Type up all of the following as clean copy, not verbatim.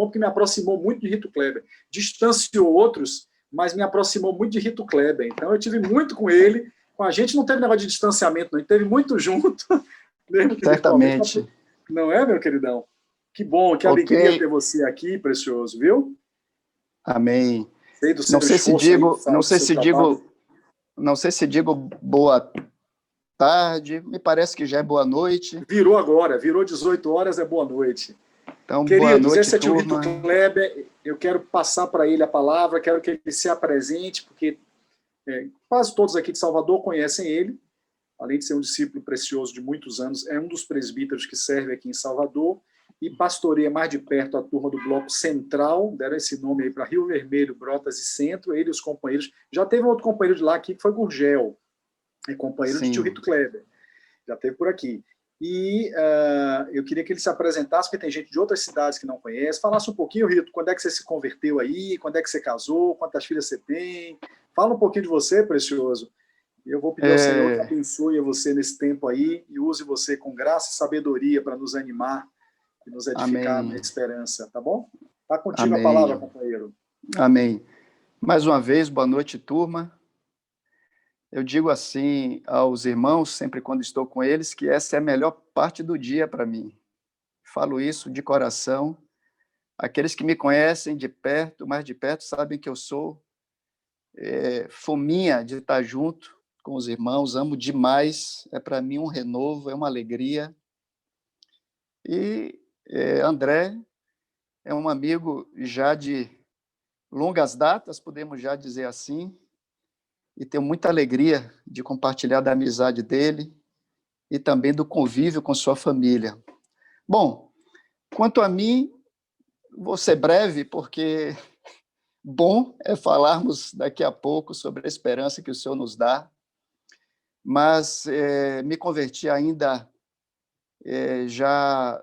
porque me aproximou muito de Rito Kleber. Distanciou outros, mas me aproximou muito de Rito Kleber. Então, eu tive muito com ele. Com a gente não teve negócio de distanciamento, não. A gente teve muito junto, mesmo que Certamente. virtualmente. Não é, meu queridão? Que bom, que Ok. alegria ter você aqui, precioso, viu? Amém. Sei do seu Não sei se esforço aí, digo, não do sei seu se trabalho. digo, não sei se digo boa tarde, me parece que já é boa noite. Virou agora, virou 18 horas, é boa noite. Então, boa Queridos, noite, esse é tio Rito turma. Kleber. Eu quero passar para ele a palavra, quero que ele se apresente, porque quase todos aqui de Salvador conhecem ele, além de ser um discípulo precioso de muitos anos, é um dos presbíteros que serve aqui em Salvador e pastoreia mais de perto a turma do Bloco Central, deram esse nome aí para Rio Vermelho, Brotas e Centro, ele e os companheiros. Já teve um outro companheiro de lá aqui, que foi Gurgel, companheiro de tio Rito Kleber, já teve por aqui. E eu queria que ele se apresentasse, porque tem gente de outras cidades que não conhece. Falasse um pouquinho, Rito, quando é que você se converteu aí, quando é que você casou, quantas filhas você tem. Fala um pouquinho de você, precioso. E eu vou pedir ao Senhor que abençoe você nesse tempo aí e use você com graça e sabedoria para nos animar e nos edificar na esperança, tá bom? Tá contigo a palavra, companheiro. Amém. Mais uma vez, boa noite, turma. Eu digo assim aos irmãos, sempre quando estou com eles, que essa é a melhor parte do dia para mim. Falo isso de coração. Aqueles que me conhecem de perto, mais de perto, sabem que eu sou fominha de estar junto com os irmãos, amo demais, é para mim um renovo, é uma alegria. E André é um amigo já de longas datas, podemos já dizer assim, e tenho muita alegria de compartilhar da amizade dele e também do convívio com sua família. Bom, quanto a mim, vou ser breve, porque bom é falarmos daqui a pouco sobre a esperança que o Senhor nos dá, mas me converti ainda já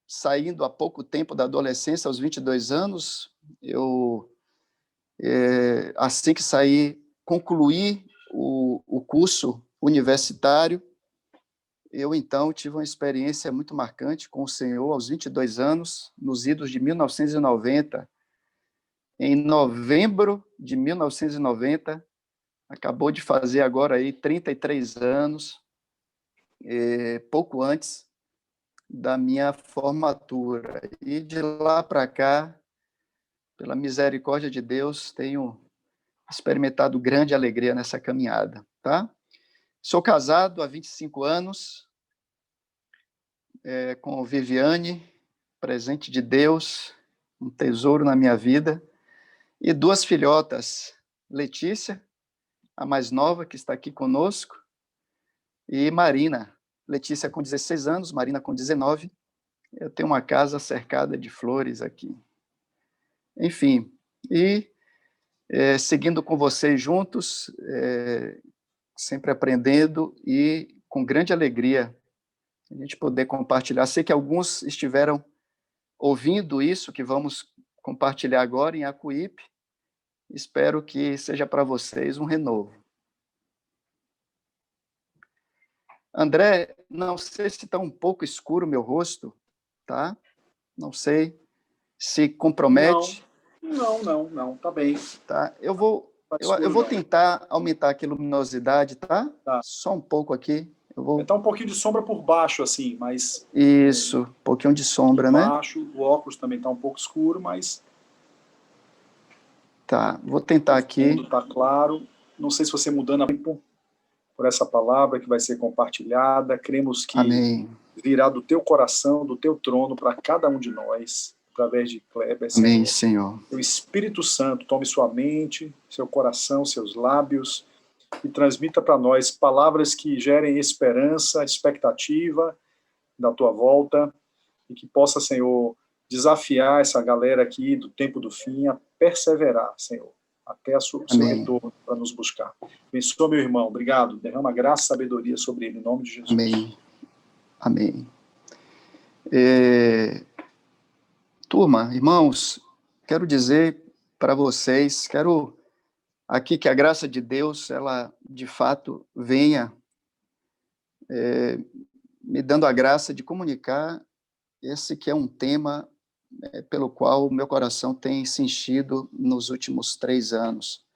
saindo há pouco tempo da adolescência, aos 22 anos. Eu, assim que saí, concluí o curso universitário. Eu, então, tive uma experiência muito marcante com o Senhor aos 22 anos, nos idos de 1990. Em novembro de 1990, acabou de fazer agora aí 33 anos, pouco antes da minha formatura. E de lá para cá, pela misericórdia de Deus, tenho experimentado grande alegria nessa caminhada, tá? Sou casado há 25 anos, com Viviane, presente de Deus, um tesouro na minha vida, e duas filhotas, Letícia, a mais nova, que está aqui conosco, e Marina. Letícia com 16 anos, Marina com 19. Eu tenho uma casa cercada de flores aqui. Enfim, e seguindo com vocês juntos, sempre aprendendo e com grande alegria a gente poder compartilhar. Sei que alguns estiveram ouvindo isso que vamos compartilhar agora em Acuípe. Espero que seja para vocês um renovo. André, não sei se está um pouco escuro o meu rosto, tá? Não sei se compromete. Não, tá bem. Tá? Eu vou tentar aumentar aqui a luminosidade, tá? Só um pouco aqui. Tá um pouquinho de sombra por baixo, assim, mas... Isso, um pouquinho de sombra, né? Baixo, o óculos também tá um pouco escuro, mas... Tá, vou tentar aqui. O fundo tá claro. Não sei se você mudando a tempo por essa palavra que vai ser compartilhada. Cremos que Amém. virá do teu coração, do teu trono, para cada um de nós, através de Kleber, Senhor. Amém, Senhor. O Espírito Santo tome sua mente, seu coração, seus lábios, e transmita para nós palavras que gerem esperança, expectativa da tua volta, e que possa, Senhor, desafiar essa galera aqui do tempo do fim a perseverar, Senhor, até o seu retorno para nos buscar. Abençoa meu irmão, obrigado. Derrama graça e sabedoria sobre ele, em nome de Jesus. Amém. Amém. Turma, irmãos, quero dizer para vocês, quero aqui que a graça de Deus, ela de fato venha me dando a graça de comunicar esse que é um tema pelo qual o meu coração tem se enchido nos últimos 3 anos.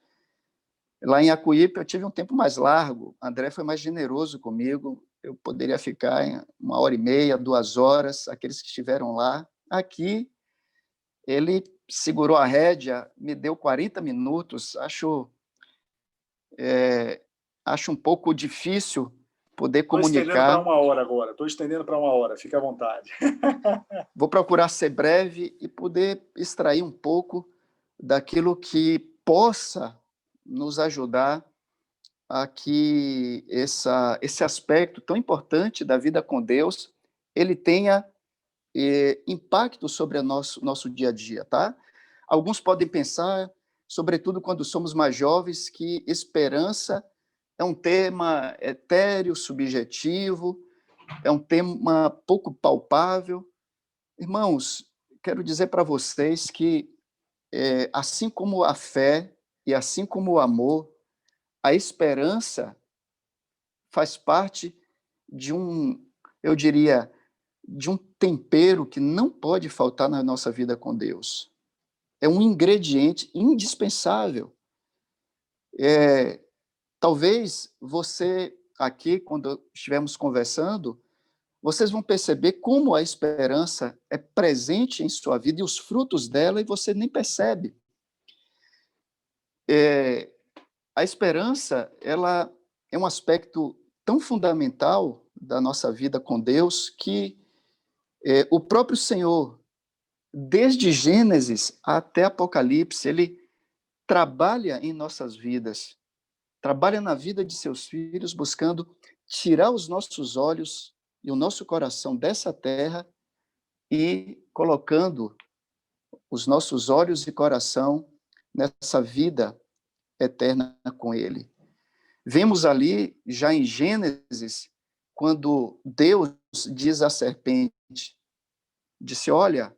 Lá em Acuípe eu tive um tempo mais largo, André foi mais generoso comigo, eu poderia ficar em 1h30, 2 horas, aqueles que estiveram lá. Aqui, ele segurou a rédea, me deu 40 minutos, acho um pouco difícil poder Estou estendendo para comunicar. 1 hora agora, estou estendendo para 1 hora, fique à vontade. Vou procurar ser breve e poder extrair um pouco daquilo que possa nos ajudar a que esse aspecto tão importante da vida com Deus, ele tenha impacto sobre o nosso dia a dia, tá? Alguns podem pensar, sobretudo quando somos mais jovens, que esperança é um tema etéreo, subjetivo, é um tema pouco palpável. Irmãos, quero dizer para vocês que, assim como a fé e assim como o amor, a esperança faz parte de eu diria, de um tempero que não pode faltar na nossa vida com Deus. É um ingrediente indispensável. Talvez você, aqui, quando estivermos conversando, vocês vão perceber como a esperança é presente em sua vida e os frutos dela, e você nem percebe. A esperança, ela é um aspecto tão fundamental da nossa vida com Deus que o próprio Senhor, desde Gênesis até Apocalipse, ele trabalha em nossas vidas, trabalha na vida de seus filhos, buscando tirar os nossos olhos e o nosso coração dessa terra e colocando os nossos olhos e coração nessa vida eterna com Ele. Vemos ali, já em Gênesis, quando Deus diz à serpente, disse, olha,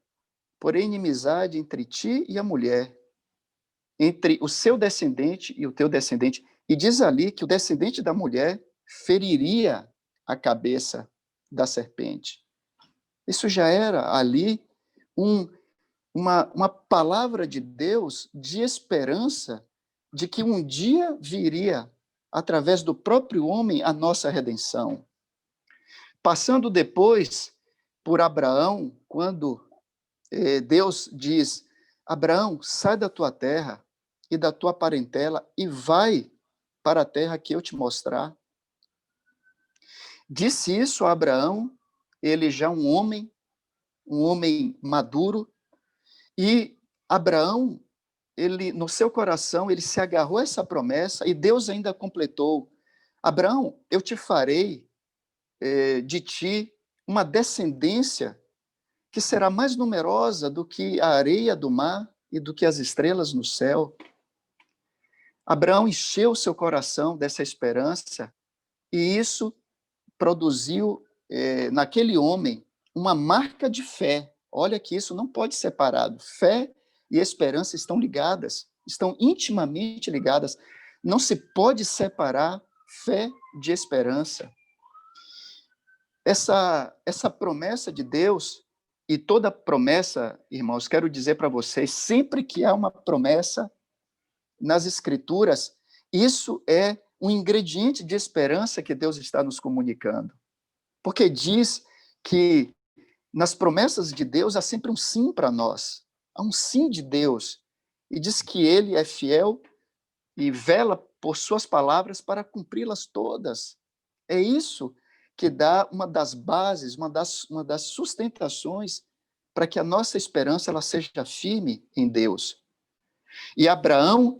porém inimizade entre ti e a mulher, entre o seu descendente e o teu descendente. E diz ali que o descendente da mulher feriria a cabeça da serpente. Isso já era ali uma palavra de Deus de esperança de que um dia viria, através do próprio homem, a nossa redenção. Passando depois por Abraão, quando Deus diz, Abraão, sai da tua terra e da tua parentela e vai para a terra que eu te mostrar. Disse isso a Abraão, ele já um homem maduro, e Abraão, ele no seu coração, ele se agarrou a essa promessa, e Deus ainda completou, Abraão, eu te farei de ti uma descendência que será mais numerosa do que a areia do mar e do que as estrelas no céu. Abraão encheu seu coração dessa esperança, e isso produziu naquele homem uma marca de fé. Olha que isso não pode ser separado. Fé e esperança estão ligadas, estão intimamente ligadas. Não se pode separar fé de esperança. Essa promessa de Deus, e toda promessa, irmãos, quero dizer para vocês, sempre que há uma promessa nas Escrituras, isso é um ingrediente de esperança que Deus está nos comunicando. Porque diz que nas promessas de Deus há sempre um sim para nós. Há um sim de Deus. E diz que Ele é fiel e vela por suas palavras para cumpri-las todas. É isso que dá uma das bases, uma das sustentações para que a nossa esperança ela seja firme em Deus. E Abraão,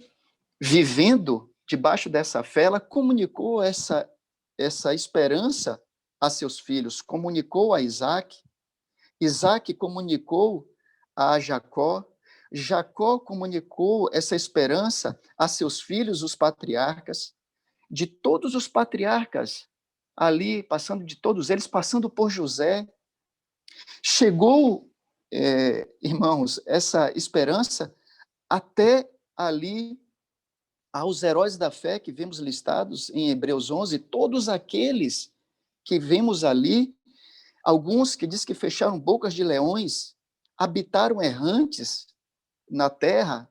vivendo debaixo dessa fé, ela comunicou essa esperança a seus filhos, comunicou a Isaac, Isaac comunicou a Jacó, Jacó comunicou essa esperança a seus filhos, os patriarcas, de todos os patriarcas, ali, passando de todos eles, passando por José. Chegou, irmãos, essa esperança até ali aos heróis da fé que vemos listados em Hebreus 11, todos aqueles que vemos ali, alguns que diz que fecharam bocas de leões, habitaram errantes na terra,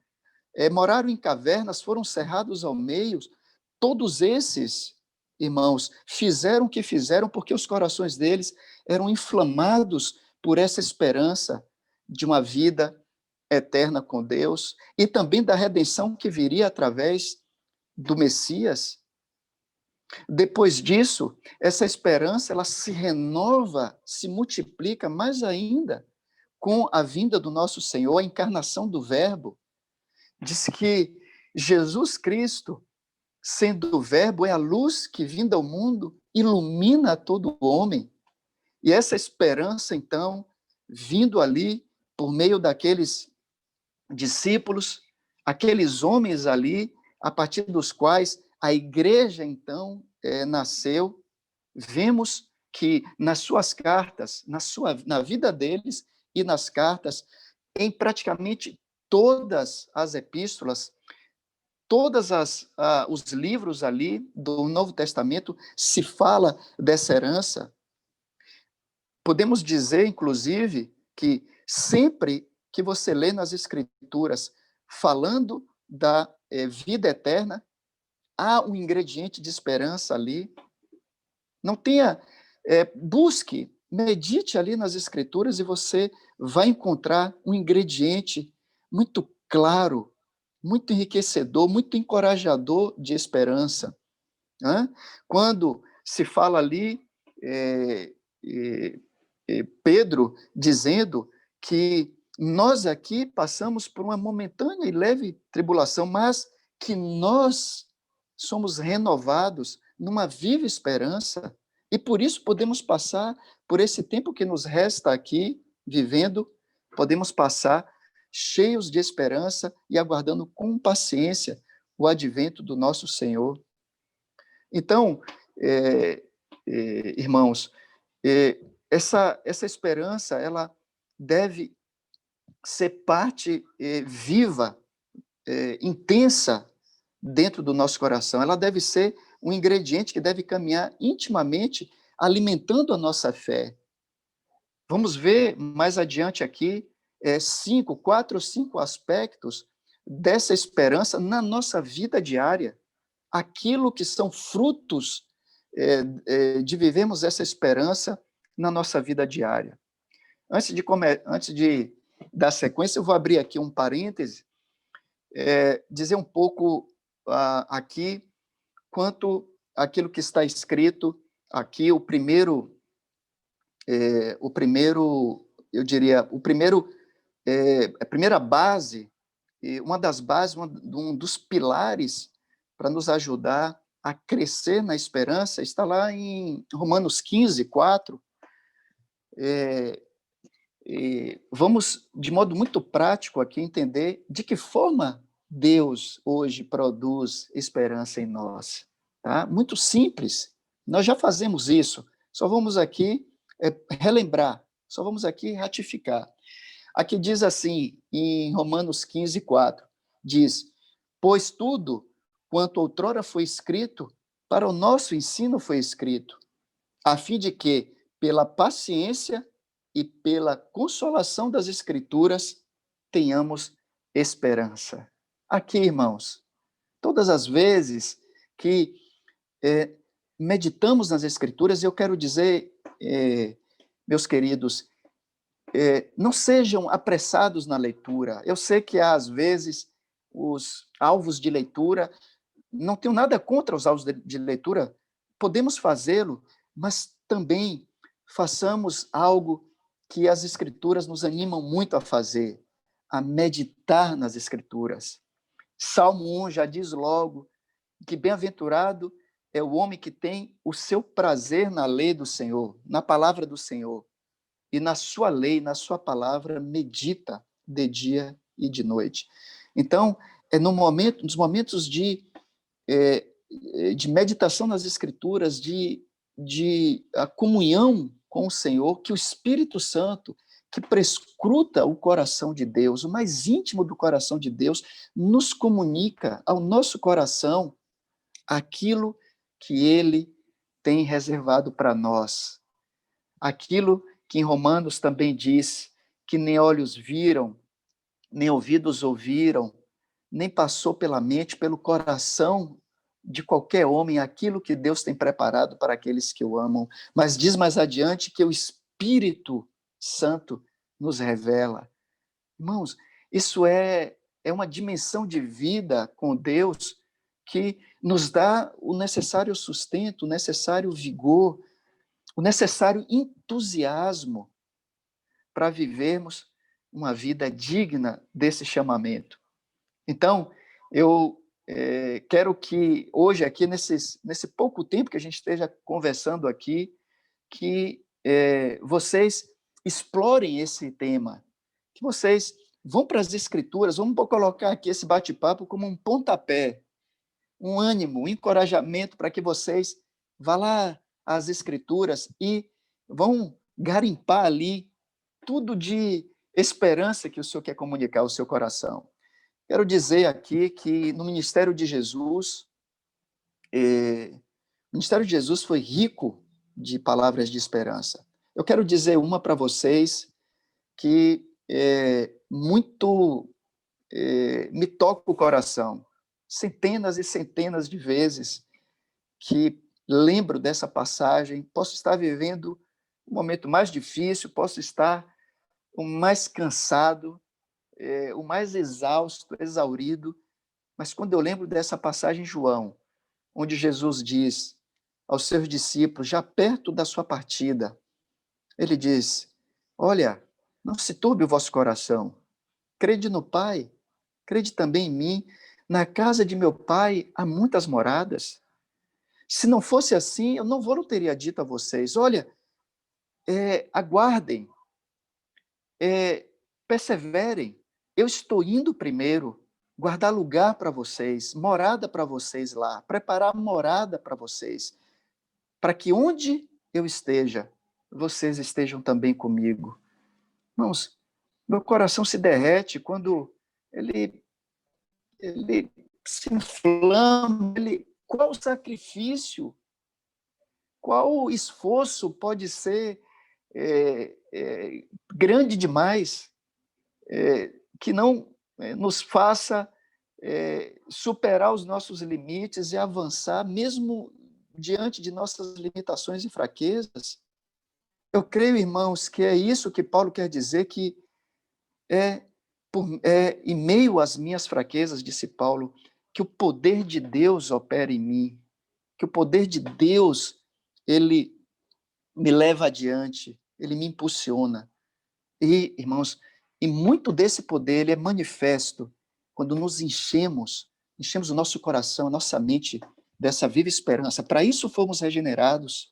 moraram em cavernas, foram cerrados ao meio. Todos esses, irmãos, fizeram o que fizeram porque os corações deles eram inflamados por essa esperança de uma vida eterna com Deus e também da redenção que viria através do Messias. Depois disso, essa esperança ela se renova, se multiplica mais ainda com a vinda do nosso Senhor, a encarnação do Verbo. Diz que Jesus Cristo, sendo o Verbo, é a luz que, vinda ao mundo, ilumina todo homem. E essa esperança, então, vindo ali por meio daqueles discípulos, aqueles homens ali, a partir dos quais a igreja, então, nasceu, vemos que nas suas cartas, na vida deles e nas cartas, em praticamente todas as epístolas, os livros ali do Novo Testamento se fala dessa herança. Podemos dizer, inclusive, que sempre que você lê nas Escrituras falando da vida eterna, há um ingrediente de esperança ali. Não tenha, busque, medite ali nas Escrituras e você vai encontrar um ingrediente muito claro, muito enriquecedor, muito encorajador de esperança. Né? Quando se fala ali, Pedro dizendo que nós aqui passamos por uma momentânea e leve tribulação, mas que nós somos renovados numa viva esperança e por isso podemos passar por esse tempo que nos resta aqui, vivendo, podemos passar cheios de esperança e aguardando com paciência o advento do nosso Senhor. Então, irmãos, essa esperança, ela deve ser parte viva, intensa dentro do nosso coração. Ela deve ser um ingrediente que deve caminhar intimamente, alimentando a nossa fé. Vamos ver mais adiante aqui 4 ou 5 aspectos dessa esperança na nossa vida diária. Aquilo que são frutos de vivermos essa esperança na nossa vida diária. Antes de dar sequência, eu vou abrir aqui um parêntese, dizer um pouco aqui quanto aquilo que está escrito aqui, a primeira base, uma das bases, um dos pilares para nos ajudar a crescer na esperança, está lá em Romanos 15, 4. Vamos, de modo muito prático aqui, entender de que forma Deus hoje produz esperança em nós. Tá? Muito simples, nós já fazemos isso, só vamos aqui relembrar, só vamos aqui ratificar. Aqui diz assim, em Romanos 15, 4, diz, pois tudo quanto outrora foi escrito, para o nosso ensino foi escrito, a fim de que, pela paciência e pela consolação das Escrituras, tenhamos esperança. Aqui, irmãos, todas as vezes que meditamos nas Escrituras, eu quero dizer, meus queridos, não sejam apressados na leitura. Eu sei que, às vezes, os alvos de leitura, não tenho nada contra os alvos de leitura, podemos fazê-lo, mas também façamos algo que as Escrituras nos animam muito a fazer, a meditar nas Escrituras. Salmo 1 já diz logo que bem-aventurado é o homem que tem o seu prazer na lei do Senhor, na palavra do Senhor, e na sua lei, na sua palavra, medita de dia e de noite. Então, nos momentos de meditação nas Escrituras, de a comunhão com o Senhor, que o Espírito Santo, que prescruta o coração de Deus, o mais íntimo do coração de Deus, nos comunica ao nosso coração aquilo que Ele tem reservado para nós. Aquilo que em Romanos também diz que nem olhos viram, nem ouvidos ouviram, nem passou pela mente, pelo coração de qualquer homem, aquilo que Deus tem preparado para aqueles que o amam. Mas diz mais adiante que o Espírito Santo nos revela. Irmãos, isso é uma dimensão de vida com Deus que nos dá o necessário sustento, o necessário vigor, o necessário entusiasmo para vivermos uma vida digna desse chamamento. Então, eu quero que hoje, aqui, nesse pouco tempo que a gente esteja conversando aqui, que vocês explorem esse tema, que vocês vão para as Escrituras, vamos colocar aqui esse bate-papo como um pontapé, um ânimo, um encorajamento para que vocês vá lá às Escrituras e vão garimpar ali tudo de esperança que o Senhor quer comunicar ao seu coração. Quero dizer aqui que no ministério de Jesus, o ministério de Jesus foi rico de palavras de esperança. Eu quero dizer uma para vocês que muito me toca o coração. Centenas e centenas de vezes que lembro dessa passagem, posso estar vivendo um momento mais difícil, posso estar o mais cansado, o mais exausto, exaurido, mas quando eu lembro dessa passagem em João, onde Jesus diz aos seus discípulos, já perto da sua partida, ele diz, olha, não se turbe o vosso coração, crede no Pai, crede também em mim, na casa de meu Pai há muitas moradas. Se não fosse assim, eu não teria dito a vocês, olha, aguardem, perseverem, eu estou indo primeiro guardar lugar para vocês, morada para vocês lá, preparar morada para vocês, para que onde eu esteja, vocês estejam também comigo. Irmãos, meu coração se derrete quando ele se inflama, qual o sacrifício, qual esforço pode ser grande demais, que não nos faça superar os nossos limites e avançar, mesmo diante de nossas limitações e fraquezas. Eu creio, irmãos, que é isso que Paulo quer dizer, que em meio às minhas fraquezas, disse Paulo, que o poder de Deus opera em mim, que o poder de Deus, ele me leva adiante, ele me impulsiona. E, irmãos, e muito desse poder ele é manifesto quando nos enchemos o nosso coração, a nossa mente dessa viva esperança. Para isso fomos regenerados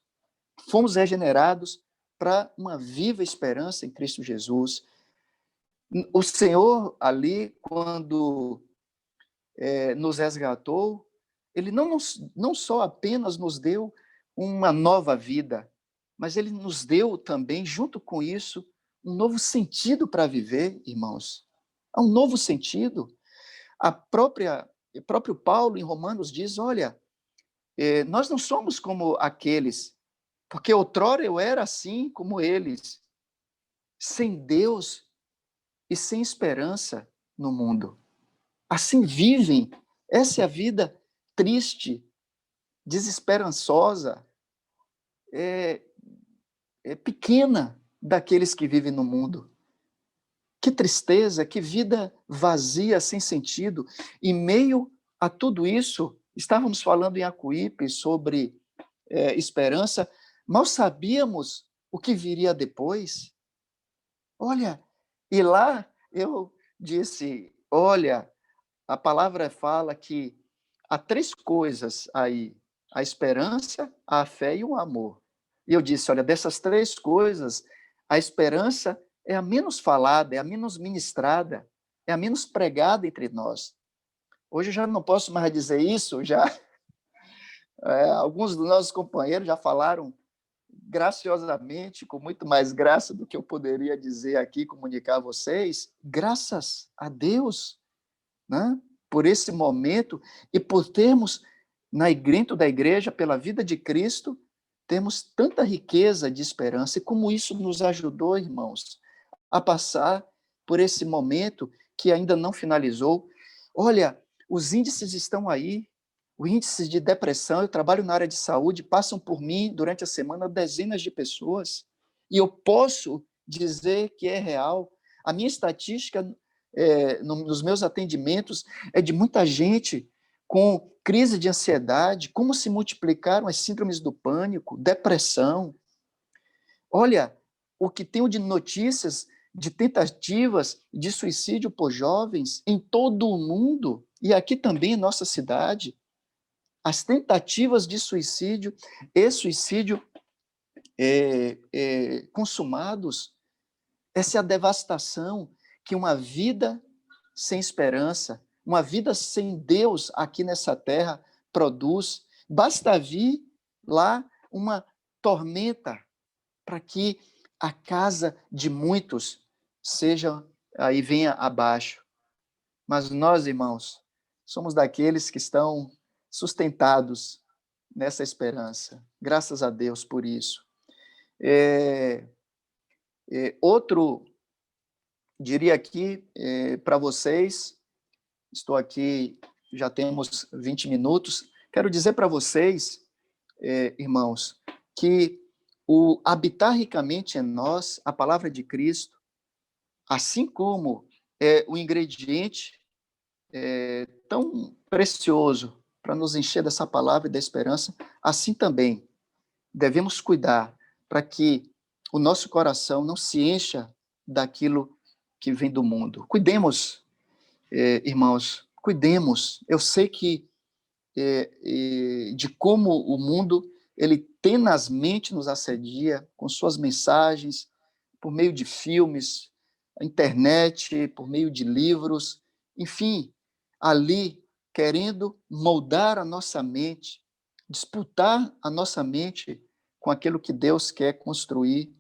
para uma viva esperança em Cristo Jesus. O Senhor ali, quando nos resgatou, ele não só apenas nos deu uma nova vida, mas ele nos deu também, junto com isso, um novo sentido para viver, irmãos. Há um novo sentido. O próprio Paulo, em Romanos, diz, olha, nós não somos como aqueles, porque outrora eu era assim como eles, sem Deus e sem esperança no mundo. Assim vivem. Essa é a vida triste, desesperançosa, pequena daqueles que vivem no mundo. Que tristeza, que vida vazia, sem sentido. Em meio a tudo isso, estávamos falando em Acuípe sobre esperança, mal sabíamos o que viria depois. Olha, e lá eu disse, olha, a palavra fala que há 3 coisas aí, a esperança, a fé e o amor. E eu disse, olha, dessas 3 coisas, a esperança é a menos falada, é a menos ministrada, é a menos pregada entre nós. Hoje eu já não posso mais dizer isso, já alguns dos nossos companheiros já falaram graciosamente, com muito mais graça do que eu poderia dizer aqui, comunicar a vocês, graças a Deus, né? Por esse momento e por termos, dentro da igreja, pela vida de Cristo, temos tanta riqueza de esperança, e como isso nos ajudou, irmãos, a passar por esse momento que ainda não finalizou. Olha, os índices estão aí, os índices de depressão, eu trabalho na área de saúde, passam por mim durante a semana dezenas de pessoas, e eu posso dizer que é real. A minha estatística nos meus atendimentos é de muita gente com crise de ansiedade, como se multiplicaram as síndromes do pânico, depressão. Olha, o que tenho de notícias de tentativas de suicídio por jovens em todo o mundo, e aqui também em nossa cidade, as tentativas de suicídio e suicídio consumados, essa é a devastação que uma vida sem esperança, uma vida sem Deus aqui nessa terra produz. Basta vir lá uma tormenta para que a casa de muitos seja aí venha abaixo. Mas nós, irmãos, somos daqueles que estão sustentados nessa esperança. Graças a Deus por isso. Outro, diria aqui para vocês, estou aqui, já temos 20 minutos, quero dizer para vocês, irmãos, que o habitar ricamente em nós, a palavra de Cristo, assim como é o ingrediente tão precioso para nos encher dessa palavra e da esperança, assim também devemos cuidar para que o nosso coração não se encha daquilo que vem do mundo. Cuidemos, irmãos, cuidemos. Eu sei que de como o mundo ele tenazmente nos assedia com suas mensagens, por meio de filmes, internet, por meio de livros, enfim, ali querendo moldar a nossa mente, disputar a nossa mente com aquilo que Deus quer construir,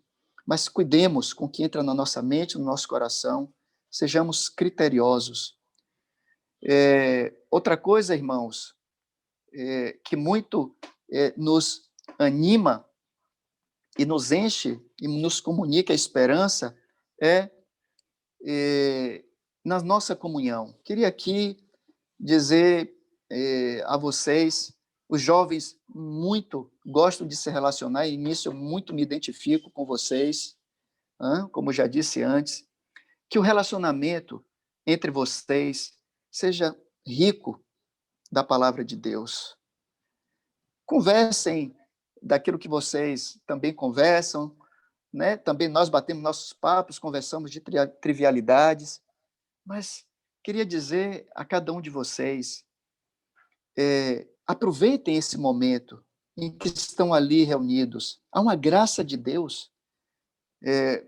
mas cuidemos com o que entra na nossa mente, no nosso coração, sejamos criteriosos. Outra coisa, irmãos, que muito nos anima e nos enche e nos comunica a esperança é na nossa comunhão. Queria aqui dizer a vocês, os jovens muito gostam de se relacionar, e nisso eu muito me identifico com vocês, como já disse antes, que o relacionamento entre vocês seja rico da palavra de Deus. Conversem daquilo que vocês também conversam, né? Também nós batemos nossos papos, conversamos de trivialidades, mas queria dizer a cada um de vocês, aproveitem esse momento em que estão ali reunidos. Há uma graça de Deus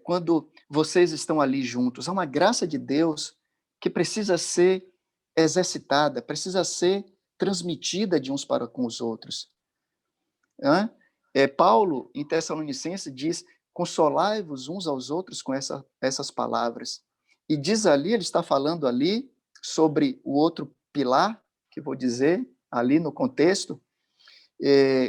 quando vocês estão ali juntos. Há uma graça de Deus que precisa ser exercitada, precisa ser transmitida de uns para com os outros. Paulo, em Tessalonicenses, diz: consolai-vos uns aos outros com essas palavras. E diz ali, ele está falando ali sobre o outro pilar, que vou dizer, ali no contexto,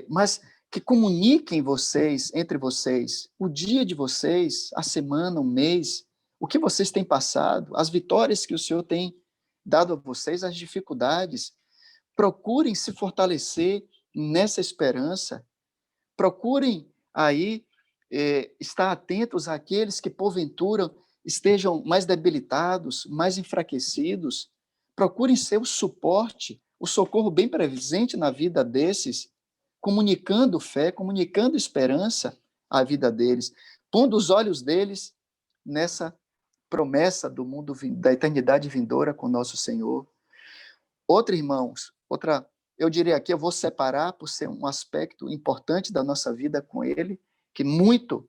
mas que comuniquem vocês, entre vocês, o dia de vocês, a semana, o mês, o que vocês têm passado, as vitórias que o Senhor tem dado a vocês, as dificuldades. Procurem se fortalecer nessa esperança. Procurem aí estar atentos àqueles que, porventura, estejam mais debilitados, mais enfraquecidos. Procurem ser o suporte, o socorro bem presente na vida desses, comunicando fé, comunicando esperança à vida deles, pondo os olhos deles nessa promessa do mundo, da eternidade vindoura com nosso Senhor. Irmãos, eu diria aqui, eu vou separar por ser um aspecto importante da nossa vida com Ele, que muito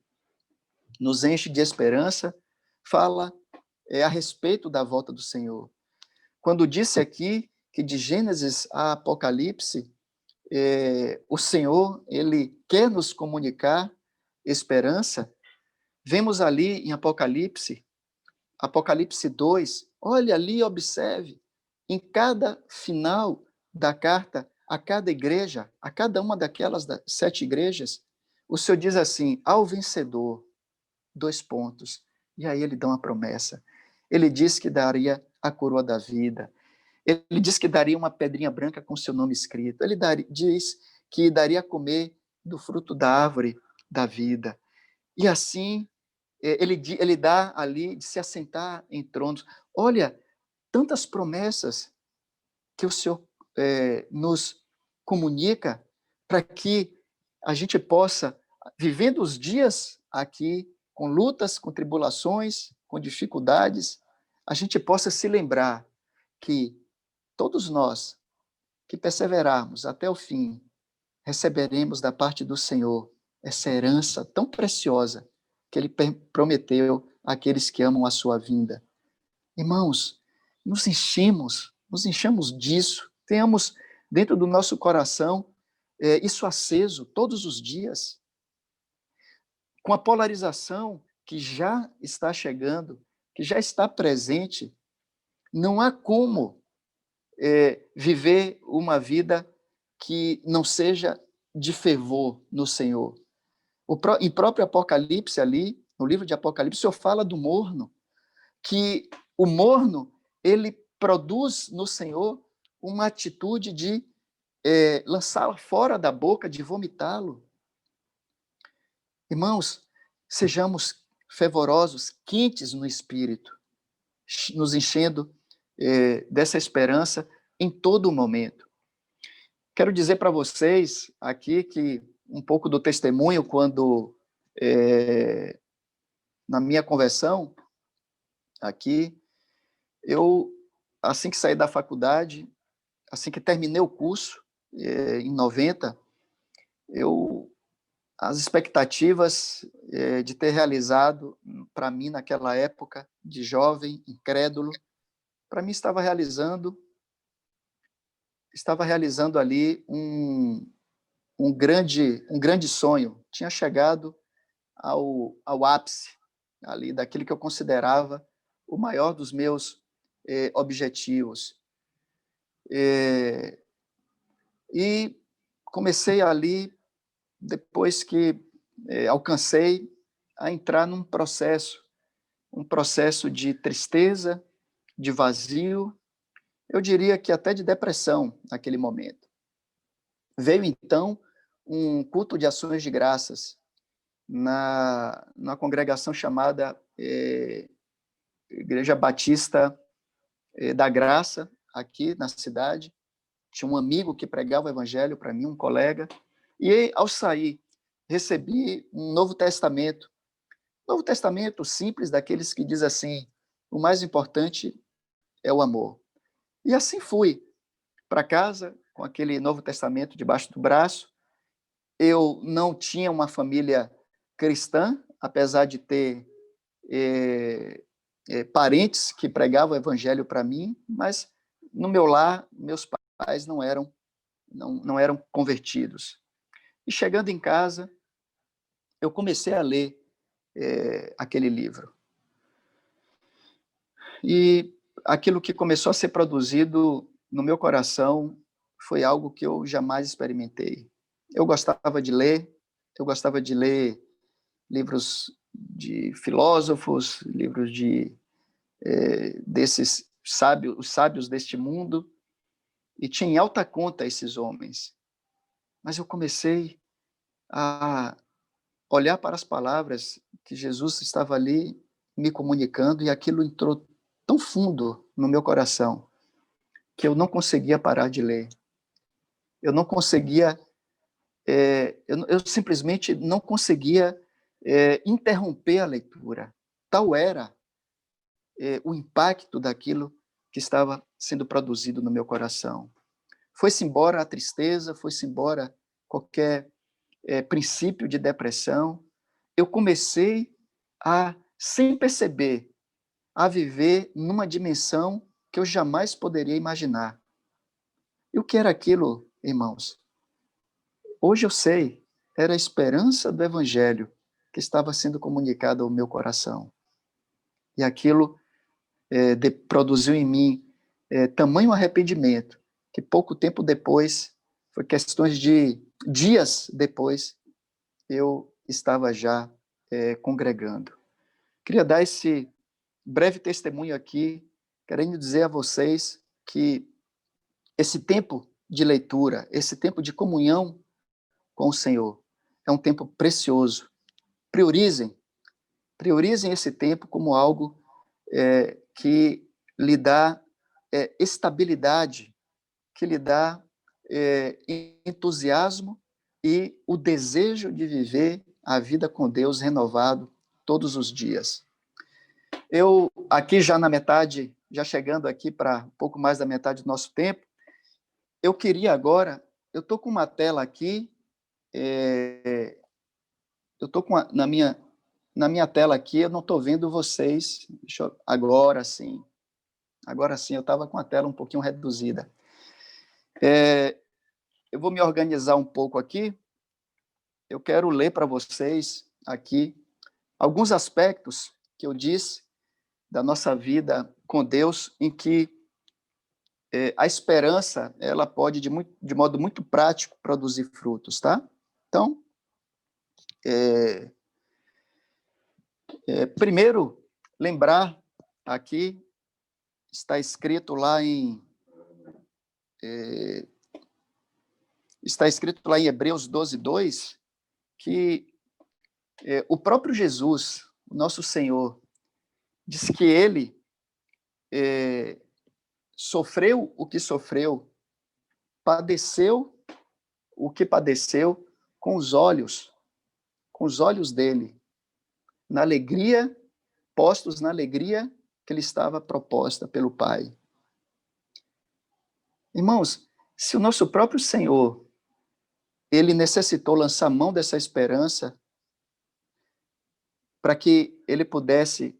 nos enche de esperança, fala a respeito da volta do Senhor. Quando disse aqui que de Gênesis a Apocalipse, o Senhor, Ele quer nos comunicar esperança, vemos ali em Apocalipse 2, olha ali, observe, em cada final da carta, a cada igreja, a cada uma daquelas 7 igrejas, o Senhor diz assim: ao vencedor, 2 pontos, E aí ele dá uma promessa. Ele disse que daria a coroa da vida. Ele disse que daria uma pedrinha branca com seu nome escrito. Ele diz que daria a comer do fruto da árvore da vida. E assim, ele dá ali de se assentar em tronos. Olha, tantas promessas que o Senhor nos comunica para que a gente possa, vivendo os dias aqui, com lutas, com tribulações, com dificuldades, a gente possa se lembrar que todos nós que perseverarmos até o fim, receberemos da parte do Senhor essa herança tão preciosa que Ele prometeu àqueles que amam a sua vinda. Irmãos, nos enchamos disso, tenhamos dentro do nosso coração isso aceso todos os dias, com a polarização que já está chegando, que já está presente, não há como viver uma vida que não seja de fervor no Senhor. Em próprio Apocalipse ali, no livro de Apocalipse, o Senhor fala do morno, que o morno, ele produz no Senhor uma atitude de lançá-lo fora da boca, de vomitá-lo. Irmãos, sejamos fervorosos, quentes no Espírito, nos enchendo dessa esperança em todo momento. Quero dizer para vocês aqui que um pouco do testemunho quando, na minha conversão, aqui, eu, assim que saí da faculdade, assim que terminei o curso, em 90, as expectativas de ter realizado, para mim, naquela época, de jovem, incrédulo, para mim estava realizando ali um grande sonho. Tinha chegado ao ápice ali daquilo que eu considerava o maior dos meus objetivos. E comecei ali, depois que alcancei, a entrar num processo, um processo de tristeza, de vazio, eu diria que até de depressão naquele momento. Veio, então, um culto de ações de graças na congregação chamada Igreja Batista da Graça, aqui na cidade. Tinha um amigo que pregava o evangelho para mim, um colega, e ao sair, recebi um Novo Testamento simples, daqueles que diz assim, o mais importante é o amor. E assim fui para casa, com aquele Novo Testamento debaixo do braço. Eu não tinha uma família cristã, apesar de ter parentes que pregavam o evangelho para mim, mas no meu lar, meus pais não eram convertidos. E chegando em casa, eu comecei a ler aquele livro. E aquilo que começou a ser produzido no meu coração foi algo que eu jamais experimentei. Eu gostava de ler livros de filósofos, livros desses sábios, os sábios deste mundo, e tinha em alta conta esses homens. Mas eu comecei a olhar para as palavras que Jesus estava ali me comunicando, e aquilo entrou tão fundo no meu coração que eu não conseguia parar de ler. Eu não conseguia, eu simplesmente não conseguia interromper a leitura. Tal era o impacto daquilo que estava sendo produzido no meu coração. Foi-se embora a tristeza, foi-se embora qualquer princípio de depressão. Eu comecei sem perceber, a viver numa dimensão que eu jamais poderia imaginar. E o que era aquilo, irmãos? Hoje eu sei, era a esperança do Evangelho que estava sendo comunicada ao meu coração. E aquilo produziu em mim tamanho arrependimento, que pouco tempo depois, foi questões de dias depois, eu estava já congregando. Queria dar esse breve testemunho aqui, querendo dizer a vocês que esse tempo de leitura, esse tempo de comunhão com o Senhor, é um tempo precioso. Priorizem esse tempo como algo que lhe dá estabilidade, que lhe dá entusiasmo e o desejo de viver a vida com Deus renovado todos os dias. Eu, aqui já na metade, já chegando aqui para um pouco mais da metade do nosso tempo, eu queria agora, eu estou com uma tela aqui, eu estou na minha tela aqui, eu não estou vendo vocês, agora sim, eu estava com a tela um pouquinho reduzida. Eu vou me organizar um pouco aqui, eu quero ler para vocês aqui alguns aspectos que eu disse da nossa vida com Deus, em que a esperança ela pode, de modo muito prático, produzir frutos, tá? Então, primeiro, lembrar aqui, está escrito lá em Hebreus 12:2, que o próprio Jesus, o nosso Senhor, diz que ele sofreu o que sofreu, padeceu o que padeceu com os olhos dele, na alegria, postos na alegria que lhe estava proposta pelo Pai. Irmãos, se o nosso próprio Senhor, ele necessitou lançar mão dessa esperança para que ele pudesse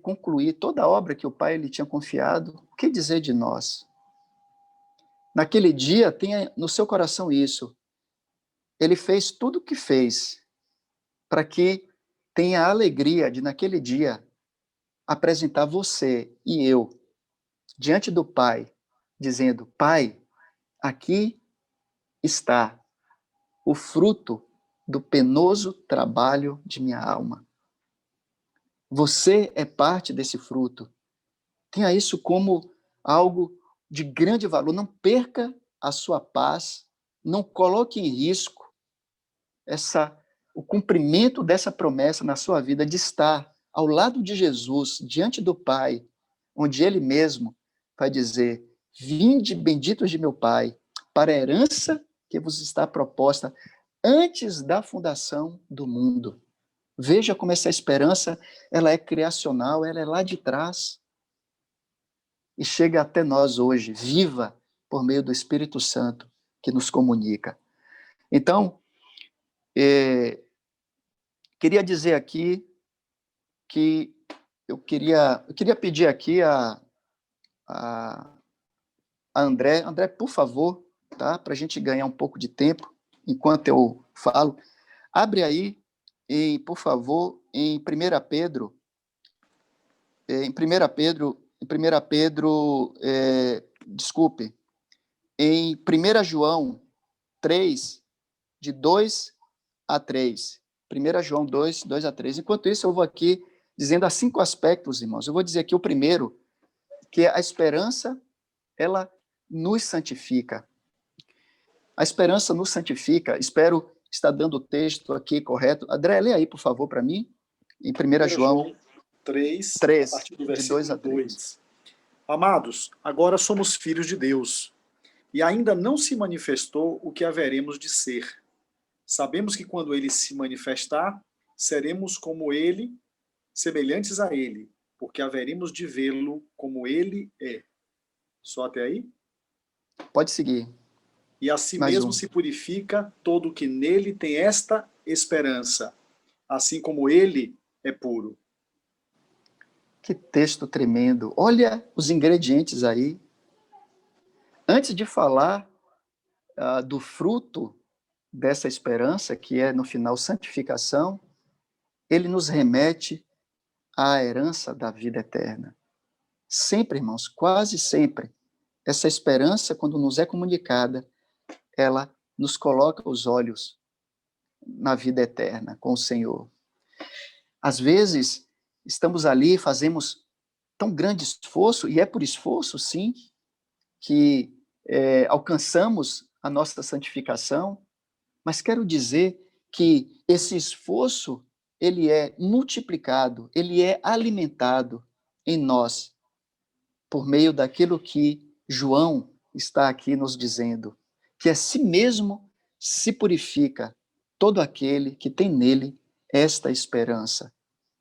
concluir toda a obra que o Pai lhe tinha confiado, o que dizer de nós? Naquele dia, tenha no seu coração isso. Ele fez tudo o que fez para que tenha a alegria de, naquele dia, apresentar você e eu diante do Pai, dizendo: Pai, aqui está o fruto do penoso trabalho de minha alma. Você é parte desse fruto. Tenha isso como algo de grande valor. Não perca a sua paz, não coloque em risco o cumprimento dessa promessa na sua vida de estar ao lado de Jesus, diante do Pai, onde Ele mesmo vai dizer: vinde, benditos de meu Pai, para a herança que vos está proposta antes da fundação do mundo. Veja como essa esperança, ela é criacional, ela é lá de trás e chega até nós hoje, viva por meio do Espírito Santo que nos comunica. Então, queria dizer aqui que eu queria pedir aqui a André, por favor, tá? Para a gente ganhar um pouco de tempo, enquanto eu falo, abre aí, por favor, em 1 Pedro, desculpe, em 1 João 3, de 2 a 3. 1 João 2, 2 a 3. Enquanto isso, eu vou aqui dizendo há 5 aspectos, irmãos. Eu vou dizer aqui o primeiro, que a esperança, ela nos santifica. A esperança nos santifica. Espero estar dando o texto aqui correto. André, lê aí, por favor, para mim, em 1 João 3, a partir do de 2 a 3. 2. Amados, agora somos filhos de Deus, e ainda não se manifestou o que haveremos de ser. Sabemos que quando ele se manifestar, seremos como ele, semelhantes a ele, porque haveremos de vê-lo como ele é. Só até aí? Pode seguir. E a si mesmo se purifica todo o que nele tem esta esperança, assim como ele é puro. Que texto tremendo. Olha os ingredientes aí. Antes de falar do fruto dessa esperança, que é, no final, santificação, ele nos remete à herança da vida eterna. Sempre, irmãos, quase sempre, essa esperança, quando nos é comunicada, ela nos coloca os olhos na vida eterna com o Senhor. Às vezes, estamos ali, fazemos tão grande esforço, e é por esforço, sim, que alcançamos a nossa santificação, mas quero dizer que esse esforço, ele é multiplicado, ele é alimentado em nós, por meio daquilo que João está aqui nos dizendo, que a si mesmo se purifica todo aquele que tem nele esta esperança.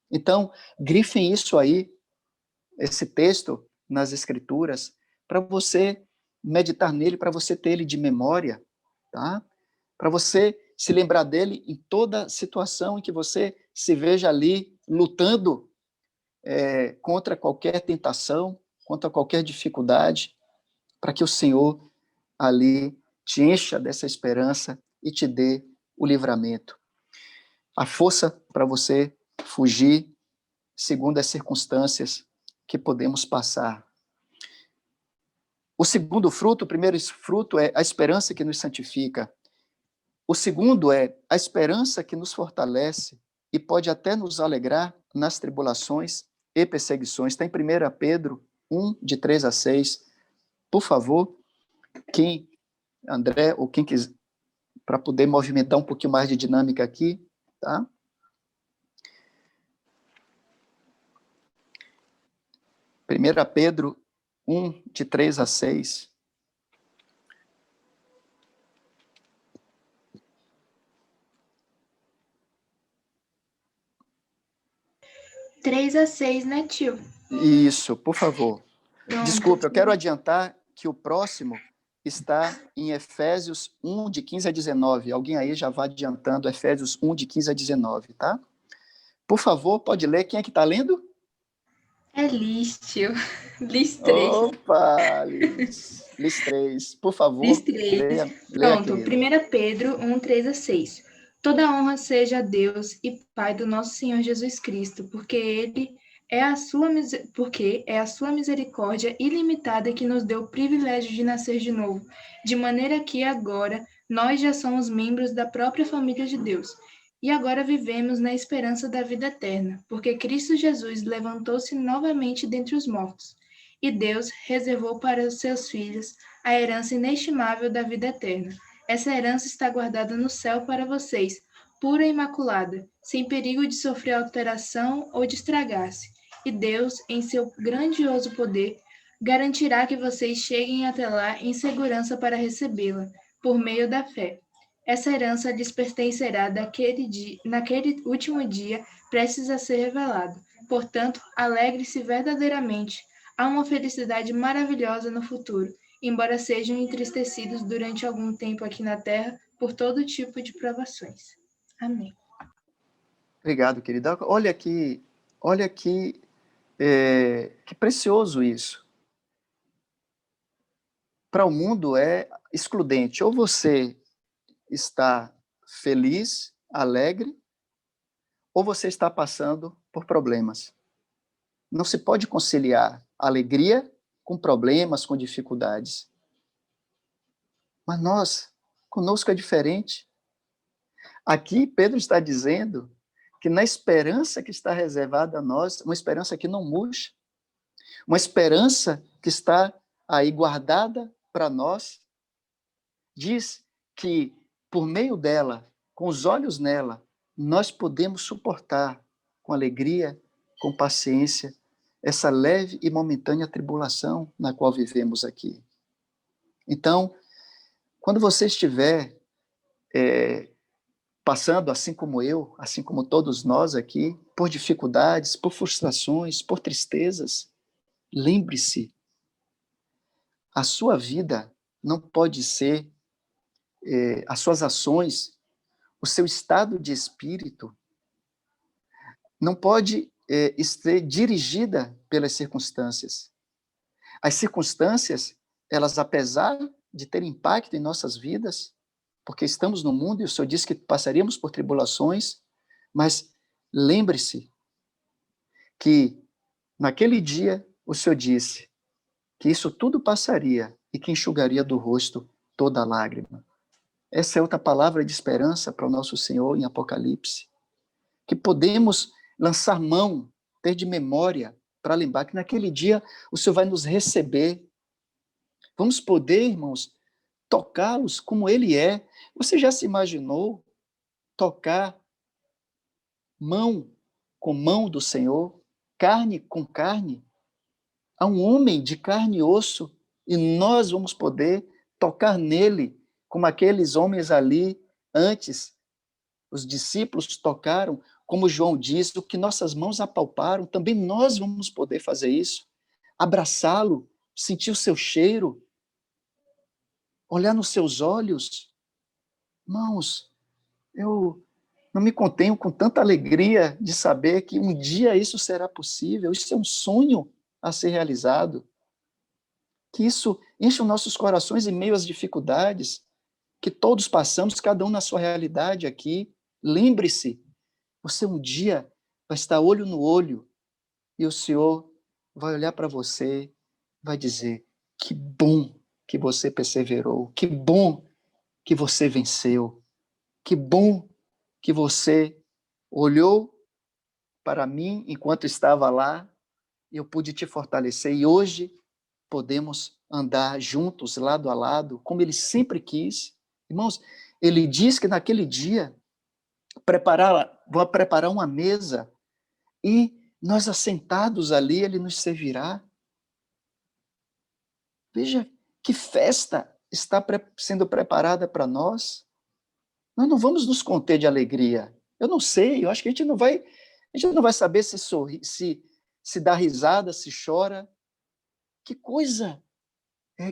Então, grifem isso aí, esse texto nas Escrituras, para você meditar nele, para você ter ele de memória, tá? Para você se lembrar dele em toda situação em que você se veja ali lutando contra qualquer tentação, contra qualquer dificuldade, para que o Senhor ali te encha dessa esperança e te dê o livramento. A força para você fugir segundo as circunstâncias que podemos passar. O segundo fruto, o primeiro fruto é a esperança que nos santifica. O segundo é a esperança que nos fortalece e pode até nos alegrar nas tribulações e perseguições. Está em 1 Pedro 1, de 3 a 6. Por favor, André, ou quem quiser, para poder movimentar um pouquinho mais de dinâmica aqui, tá? Primeira Pedro 1, de 3 a 6. 3 a 6, né, tio? Isso, por favor. Pronto. Desculpe, eu quero adiantar que o próximo está em Efésios 1, de 15 a 19. Alguém aí já vai adiantando Efésios 1, de 15 a 19, tá? Por favor, pode ler. Quem é que está lendo? É Liz, tio. Liz 3. Opa, Liz 3. Por favor, Liz 3. leia, Pronto, querida. 1 Pedro 1, 3 a 6. Toda honra seja a Deus e Pai do nosso Senhor Jesus Cristo, porque é a sua misericórdia ilimitada que nos deu o privilégio de nascer de novo, de maneira que agora nós já somos membros da própria família de Deus. E agora vivemos na esperança da vida eterna, porque Cristo Jesus levantou-se novamente dentre os mortos, e Deus reservou para os seus filhos a herança inestimável da vida eterna. Essa herança está guardada no céu para vocês, pura e imaculada, sem perigo de sofrer alteração ou de estragar-se. E Deus, em seu grandioso poder, garantirá que vocês cheguem até lá em segurança para recebê-la, por meio da fé. Essa herança lhes pertencerá naquele último dia, prestes a ser revelado. Portanto, alegre-se verdadeiramente. Há uma felicidade maravilhosa no futuro, embora sejam entristecidos durante algum tempo aqui na Terra por todo tipo de provações. Amém. Obrigado, querida. Olha que precioso isso. Para o mundo é excludente. Ou você está feliz, alegre, ou você está passando por problemas. Não se pode conciliar alegria com problemas, com dificuldades. Mas conosco é diferente. Aqui Pedro está dizendo que na esperança que está reservada a nós, uma esperança que não murcha, uma esperança que está aí guardada para nós, diz que por meio dela, com os olhos nela, nós podemos suportar com alegria, com paciência, essa leve e momentânea tribulação na qual vivemos aqui. Então, quando você estiver passando, assim como eu, assim como todos nós aqui, por dificuldades, por frustrações, por tristezas, lembre-se, a sua vida não pode ser, as suas ações, o seu estado de espírito, não pode ser dirigida pelas circunstâncias. As circunstâncias, elas, apesar de terem impacto em nossas vidas, porque estamos no mundo e o Senhor disse que passaríamos por tribulações, mas lembre-se que naquele dia o Senhor disse que isso tudo passaria e que enxugaria do rosto toda lágrima. Essa é outra palavra de esperança para o nosso Senhor em Apocalipse, que podemos lançar mão, ter de memória, para lembrar que naquele dia o Senhor vai nos receber. Vamos poder, irmãos, tocá-los como Ele é. Você já se imaginou tocar mão com mão do Senhor, carne com carne, a um homem de carne e osso, e nós vamos poder tocar nele, como aqueles homens ali antes, os discípulos tocaram, como João diz, o que nossas mãos apalparam, também nós vamos poder fazer isso, abraçá-lo, sentir o seu cheiro, olhar nos seus olhos. Irmãos, eu não me contenho com tanta alegria de saber que um dia isso será possível. Isso é um sonho a ser realizado. Que isso enche os nossos corações em meio às dificuldades que todos passamos, cada um na sua realidade aqui. Lembre-se, você um dia vai estar olho no olho e o Senhor vai olhar para você, vai dizer: que bom que você perseverou, que bom que você venceu, que bom que você olhou para mim enquanto estava lá e eu pude te fortalecer. E hoje podemos andar juntos, lado a lado, como Ele sempre quis. Irmãos, Ele diz que naquele dia vou preparar uma mesa e nós assentados ali, Ele nos servirá. Veja que festa está sendo preparada para nós. Nós não vamos nos conter de alegria. Eu não sei, eu acho que a gente não vai saber se sorri, se dá risada, se chora. Que coisa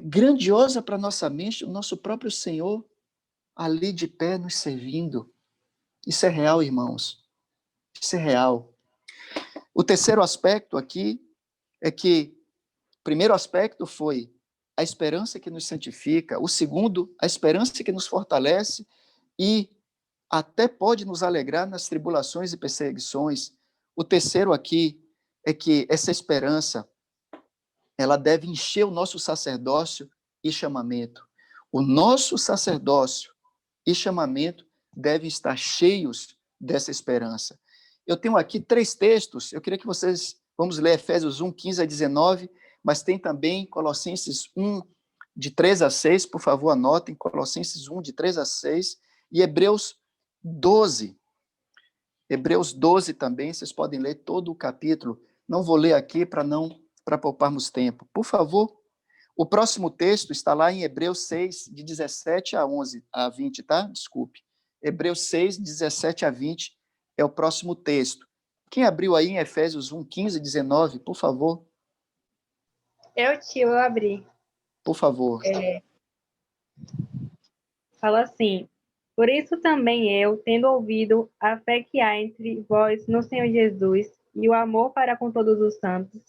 grandiosa para nossa mente, o nosso próprio Senhor ali de pé nos servindo. Isso é real, irmãos. Isso é real. O terceiro aspecto aqui é que o primeiro aspecto foi a esperança que nos santifica, o segundo, a esperança que nos fortalece e até pode nos alegrar nas tribulações e perseguições. O terceiro aqui é que essa esperança, ela deve encher o nosso sacerdócio e chamamento. O nosso sacerdócio e chamamento devem estar cheios dessa esperança. Eu tenho aqui 3 textos, eu queria que vocês, vamos ler Efésios 1, 15 a 19, mas tem também Colossenses 1, de 3 a 6, por favor, anotem, Colossenses 1, de 3 a 6, e Hebreus 12. Hebreus 12 também, vocês podem ler todo o capítulo. Não vou ler aqui para pouparmos tempo. Por favor, o próximo texto está lá em Hebreus 6, de 17 a 20, tá? Desculpe. Hebreus 6, 17 a 20 é o próximo texto. Quem abriu aí em Efésios 1, 15 e 19, por favor? Eu abri. Por favor. Fala assim: por isso também eu, tendo ouvido a fé que há entre vós no Senhor Jesus e o amor para com todos os santos,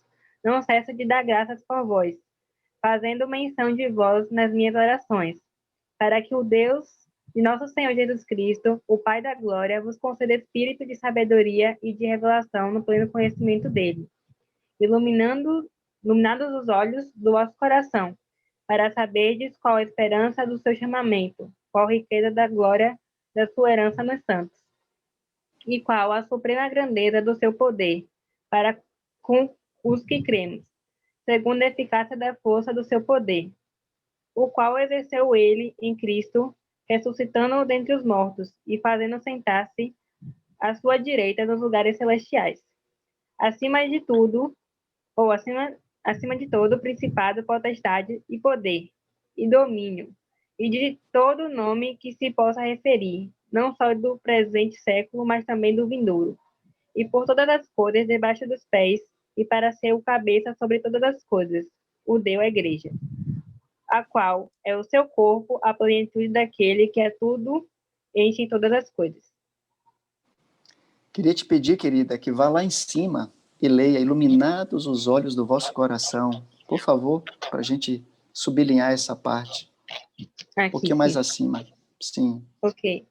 não cesso de dar graças por vós, fazendo menção de vós nas minhas orações, para que o Deus de nosso Senhor Jesus Cristo, o Pai da glória, vos conceda espírito de sabedoria e de revelação no pleno conhecimento dele, iluminados os olhos do vosso coração, para saberdes qual a esperança do seu chamamento, qual a riqueza da glória da sua herança nos santos, e qual a suprema grandeza do seu poder, para com os que cremos, segundo a eficácia da força do seu poder, o qual exerceu ele em Cristo, ressuscitando-o dentre os mortos e fazendo sentar-se à sua direita nos lugares celestiais. Acima de tudo, ou acima de todo, principado, potestade e poder, e domínio, e de todo nome que se possa referir, não só do presente século, mas também do vindouro, e por todas as coisas debaixo dos pés, e para ser o cabeça sobre todas as coisas, o deu à igreja, a qual é o seu corpo, a plenitude daquele que é tudo, enche em todas as coisas. Queria te pedir, querida, que vá lá em cima e leia iluminados os olhos do vosso coração. Por favor, para a gente sublinhar essa parte. Aqui, um pouquinho mais acima. Sim. Ok.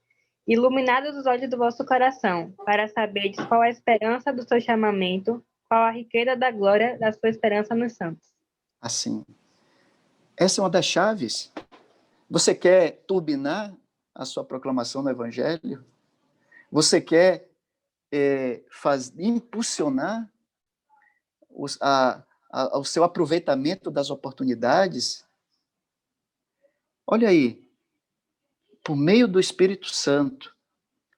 Iluminados os olhos do vosso coração, para saberdes qual a esperança do seu chamamento, qual a riqueza da glória da sua esperança nos santos. Assim. Essa é uma das chaves. Você quer turbinar a sua proclamação no Evangelho? Você quer impulsionar o seu aproveitamento das oportunidades. Olha aí, por meio do Espírito Santo,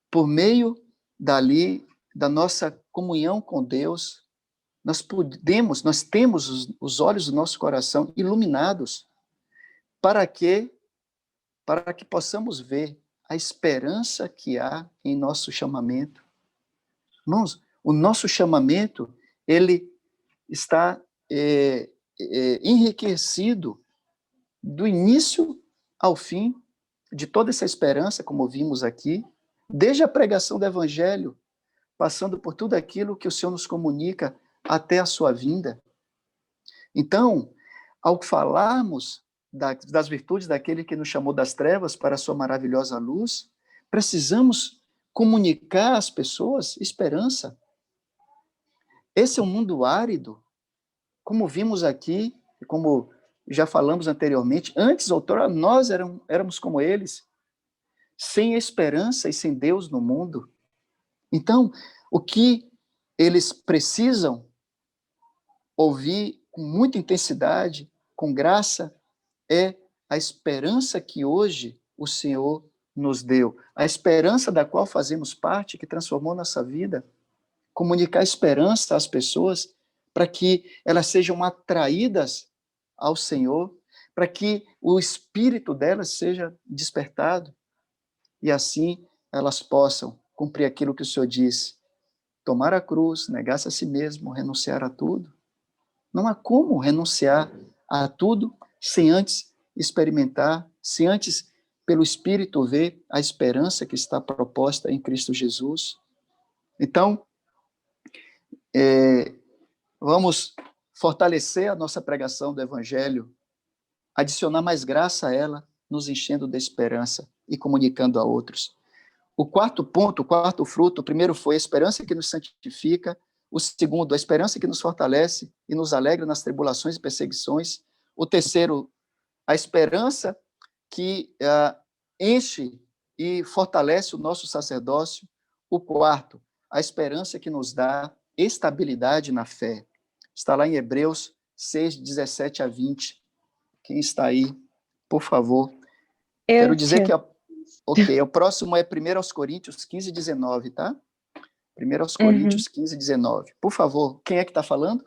por meio da nossa comunhão com Deus, nós temos os olhos do nosso coração iluminados para que possamos ver a esperança que há em nosso chamamento. Irmãos, o nosso chamamento, ele está enriquecido do início ao fim de toda essa esperança, como vimos aqui, desde a pregação do Evangelho, passando por tudo aquilo que o Senhor nos comunica até a sua vinda. Então, ao falarmos das virtudes daquele que nos chamou das trevas para a sua maravilhosa luz, precisamos comunicar às pessoas esperança. Esse é um mundo árido, como vimos aqui, como já falamos anteriormente, outrora, nós éramos como eles, sem esperança e sem Deus no mundo. Então, o que eles precisam ouvir com muita intensidade, com graça, é a esperança que hoje o Senhor nos deu, a esperança da qual fazemos parte, que transformou nossa vida. Comunicar esperança às pessoas para que elas sejam atraídas ao Senhor, para que o espírito delas seja despertado e assim elas possam cumprir aquilo que o Senhor disse: tomar a cruz, negar-se a si mesmo, renunciar a tudo. Não há como renunciar a tudo sem antes experimentar, sem antes, pelo Espírito, ver a esperança que está proposta em Cristo Jesus. Então, vamos fortalecer a nossa pregação do Evangelho, adicionar mais graça a ela, nos enchendo de esperança e comunicando a outros. O quarto ponto, o quarto fruto, o primeiro foi a esperança que nos santifica, o segundo, a esperança que nos fortalece e nos alegra nas tribulações e perseguições, o terceiro, a esperança que enche e fortalece o nosso sacerdócio, o quarto, a esperança que nos dá estabilidade na fé. Está lá em Hebreus 6, 17 a 20. Quem está aí, por favor. Quero dizer que o próximo é 1 Coríntios 15, 19, tá? 1 Coríntios 15, 19. Por favor, quem é que está falando?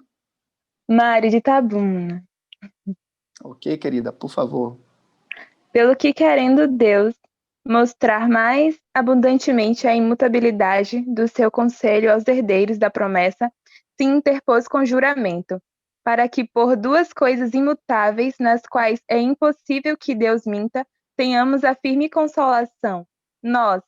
Mari de Tabuna. Ok, querida, por favor. Pelo que, querendo Deus mostrar mais abundantemente a imutabilidade do seu conselho aos herdeiros da promessa, se interpôs com juramento, para que por duas coisas imutáveis, nas quais é impossível que Deus minta, tenhamos a firme consolação, nós,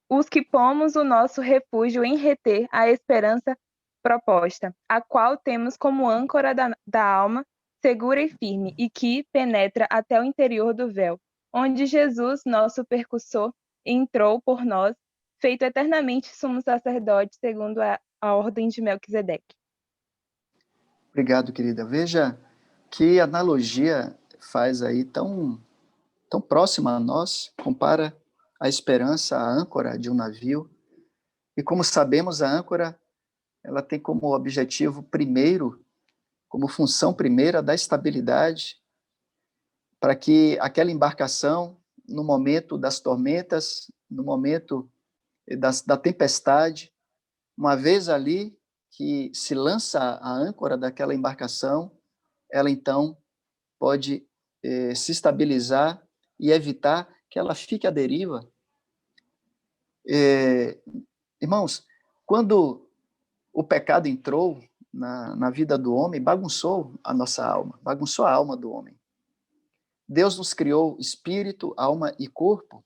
os que pomos o nosso refúgio em reter a esperança proposta, a qual temos como âncora da alma, segura e firme, e que penetra até o interior do véu, onde Jesus, nosso percussor, entrou por nós, feito eternamente sumo sacerdote, segundo a ordem de Melquisedeque. Obrigado, querida. Veja que analogia faz aí tão próxima a nós, compara a esperança à âncora de um navio. E como sabemos, a âncora ela tem como objetivo primeiro, como função primeira, da estabilidade, para que aquela embarcação, no momento das tormentas, no momento da tempestade, uma vez ali que se lança a âncora daquela embarcação, ela então pode se estabilizar e evitar que ela fique à deriva. Irmãos, quando o pecado entrou na vida do homem, bagunçou a nossa alma, bagunçou a alma do homem. Deus nos criou espírito, alma e corpo,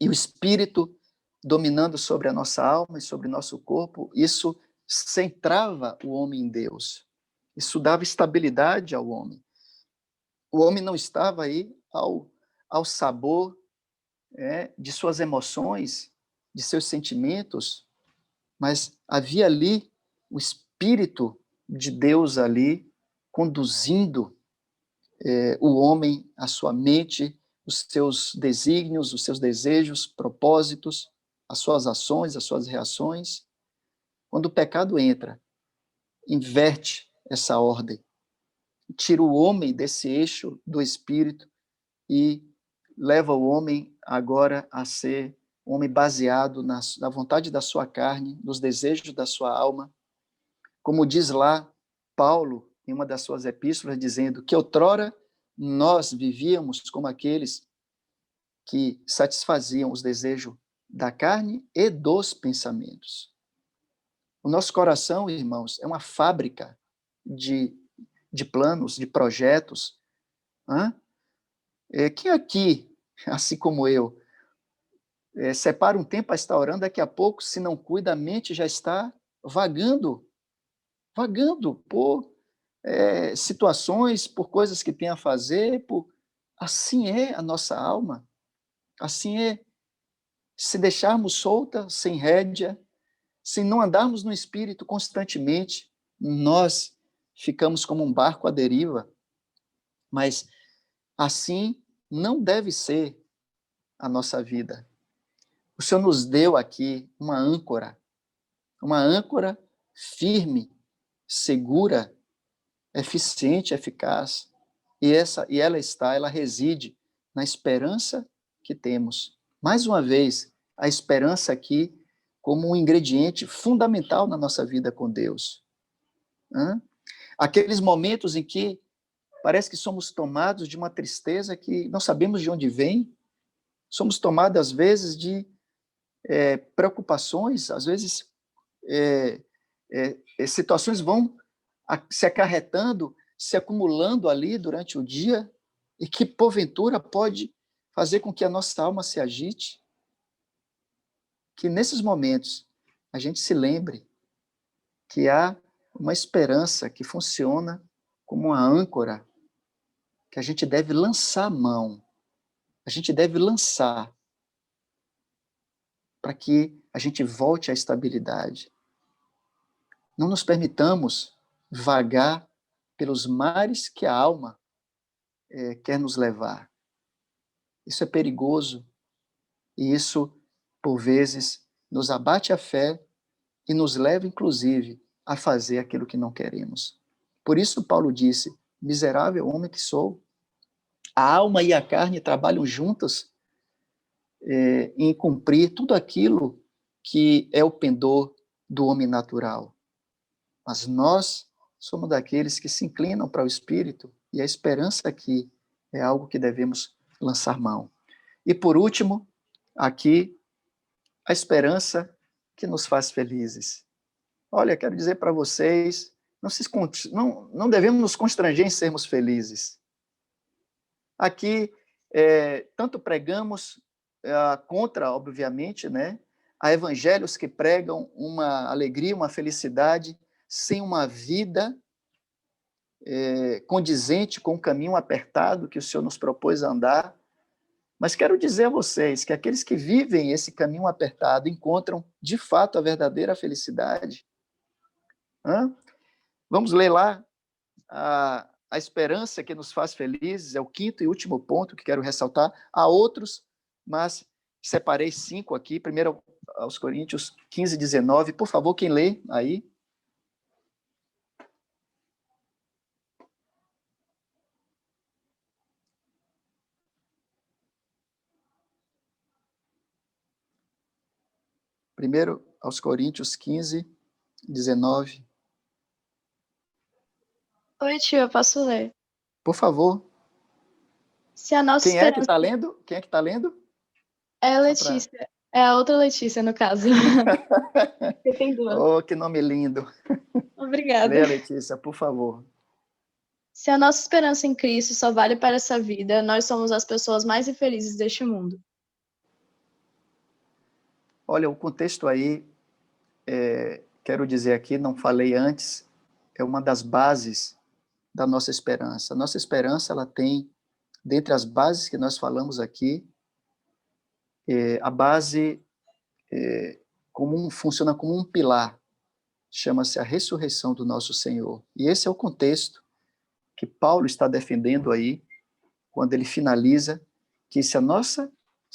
e o espírito dominando sobre a nossa alma e sobre o nosso corpo, isso centrava o homem em Deus. Isso dava estabilidade ao homem. O homem não estava aí ao sabor de suas emoções, de seus sentimentos, mas havia ali o Espírito de Deus ali conduzindo o homem, a sua mente, os seus desígnios, os seus desejos, propósitos. as suas ações, as suas reações. Quando o pecado entra, inverte essa ordem, tira o homem desse eixo do espírito e leva o homem agora a ser um homem baseado na vontade da sua carne, nos desejos da sua alma. Como diz lá Paulo, em uma das suas epístolas, dizendo que outrora nós vivíamos como aqueles que satisfaziam os desejos da carne e dos pensamentos. O nosso coração, irmãos, é uma fábrica de planos, de projetos. Quem aqui, assim como eu, separa um tempo para estar orando, daqui a pouco, se não cuida, a mente já está vagando por situações, por coisas que tem a fazer, assim é a nossa alma, assim é. Se deixarmos solta, sem rédea, se não andarmos no Espírito constantemente, nós ficamos como um barco à deriva. Mas assim não deve ser a nossa vida. O Senhor nos deu aqui uma âncora firme, segura, eficiente, eficaz. E ela reside na esperança que temos. Mais uma vez, a esperança aqui como um ingrediente fundamental na nossa vida com Deus. Aqueles momentos em que parece que somos tomados de uma tristeza que não sabemos de onde vem, somos tomados, às vezes, de preocupações, às vezes situações vão se acarretando, se acumulando ali durante o dia, e que, porventura, pode fazer com que a nossa alma se agite. Que, nesses momentos, a gente se lembre que há uma esperança que funciona como uma âncora, que a gente deve lançar a mão, a gente deve lançar para que a gente volte à estabilidade. Não nos permitamos vagar pelos mares que a alma quer nos levar. Isso é perigoso e isso, por vezes, nos abate a fé e nos leva, inclusive, a fazer aquilo que não queremos. Por isso, Paulo disse, miserável homem que sou. A alma e a carne trabalham juntas em cumprir tudo aquilo que é o pendor do homem natural. Mas nós somos daqueles que se inclinam para o Espírito, e a esperança aqui é algo que devemos lançar mão. E, por último, aqui, a esperança que nos faz felizes. Olha, quero dizer para vocês, não devemos nos constranger em sermos felizes. Aqui, tanto pregamos contra, obviamente, né, a evangelhos que pregam uma alegria, uma felicidade, sem uma vida condizente com o caminho apertado que o Senhor nos propôs a andar. Mas quero dizer a vocês que aqueles que vivem esse caminho apertado encontram, de fato, a verdadeira felicidade. Vamos ler lá a esperança que nos faz felizes, é o quinto e último ponto que quero ressaltar. Há outros, mas separei 5 aqui. Primeiro aos Coríntios 15, 19. Por favor, quem lê aí? Primeiro aos Coríntios 15, 19. Oi, tio, eu posso ler. Por favor. Se a nossa Quem é que esperança... está lendo? Quem é que está lendo? É a Letícia. É a outra Letícia, no caso. Você tem duas. Oh, que nome lindo. Obrigada. Leia, Letícia, por favor. Se a nossa esperança em Cristo só vale para essa vida, nós somos as pessoas mais infelizes deste mundo. Olha, o contexto aí, quero dizer aqui, não falei antes, é uma das bases da nossa esperança. A nossa esperança, ela tem, dentre as bases que nós falamos aqui, a base funciona como um pilar, chama-se a ressurreição do nosso Senhor. E esse é o contexto que Paulo está defendendo aí, quando ele finaliza que se a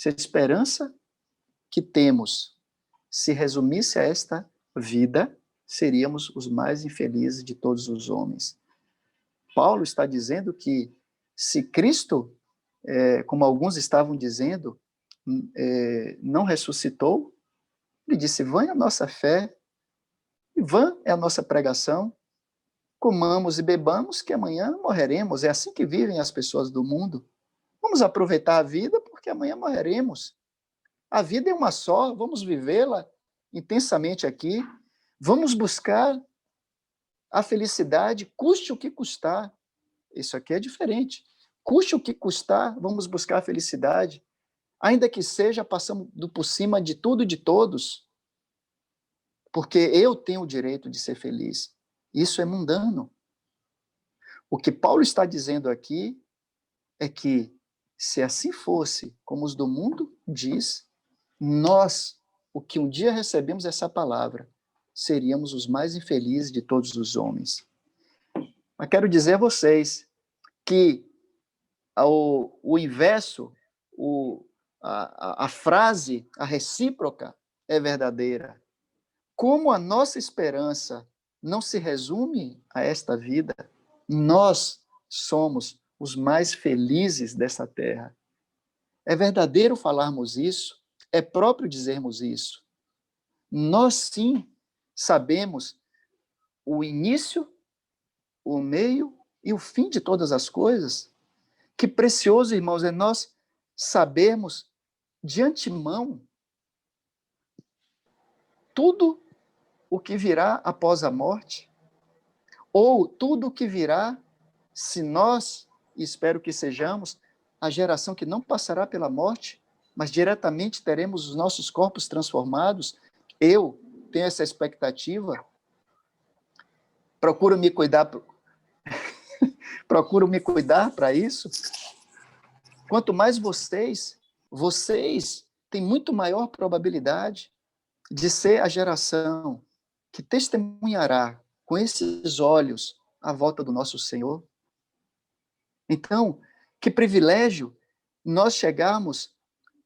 esperança que temos se resumisse a esta vida, seríamos os mais infelizes de todos os homens. Paulo está dizendo que se Cristo, como alguns estavam dizendo, não ressuscitou, ele disse, vã é a nossa fé, e vã é a nossa pregação, comamos e bebamos, que amanhã morreremos. É assim que vivem as pessoas do mundo. Vamos aproveitar a vida, porque amanhã morreremos. A vida é uma só, vamos vivê-la intensamente aqui. Vamos buscar a felicidade, custe o que custar. Isso aqui é diferente. Custe o que custar, vamos buscar a felicidade. Ainda que seja passando por cima de tudo e de todos, porque eu tenho o direito de ser feliz. Isso é mundano. O que Paulo está dizendo aqui é que, se assim fosse como os do mundo diz, nós, o que um dia recebemos essa palavra, seríamos os mais infelizes de todos os homens. Mas quero dizer a vocês que o inverso, a frase, a recíproca é verdadeira. Como a nossa esperança não se resume a esta vida, nós somos os mais felizes dessa terra. É verdadeiro falarmos isso, é próprio dizermos isso. Nós, sim, sabemos o início, o meio e o fim de todas as coisas. Que precioso, irmãos, é nós sabermos de antemão tudo o que virá após a morte, ou tudo o que virá se nós, e espero que sejamos, a geração que não passará pela morte, mas diretamente teremos os nossos corpos transformados. Eu tenho essa expectativa, procuro me cuidar para isso. Quanto mais vocês têm muito maior probabilidade de ser a geração que testemunhará com esses olhos a volta do nosso Senhor. Então, que privilégio nós chegarmos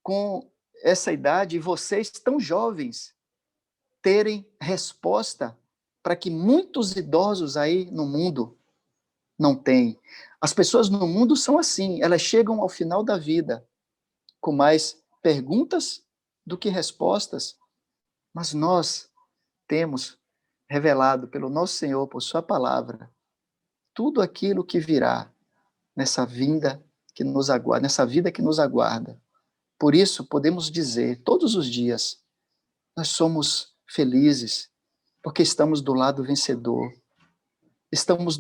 com essa idade e vocês tão jovens terem resposta para que muitos idosos aí no mundo não têm. As pessoas no mundo são assim, elas chegam ao final da vida com mais perguntas do que respostas, mas nós temos revelado pelo nosso Senhor, por sua palavra, tudo aquilo que virá nessa vinda que nos aguarda, nessa vida que nos aguarda. Por isso, podemos dizer, todos os dias, nós somos felizes, porque estamos do lado vencedor. Estamos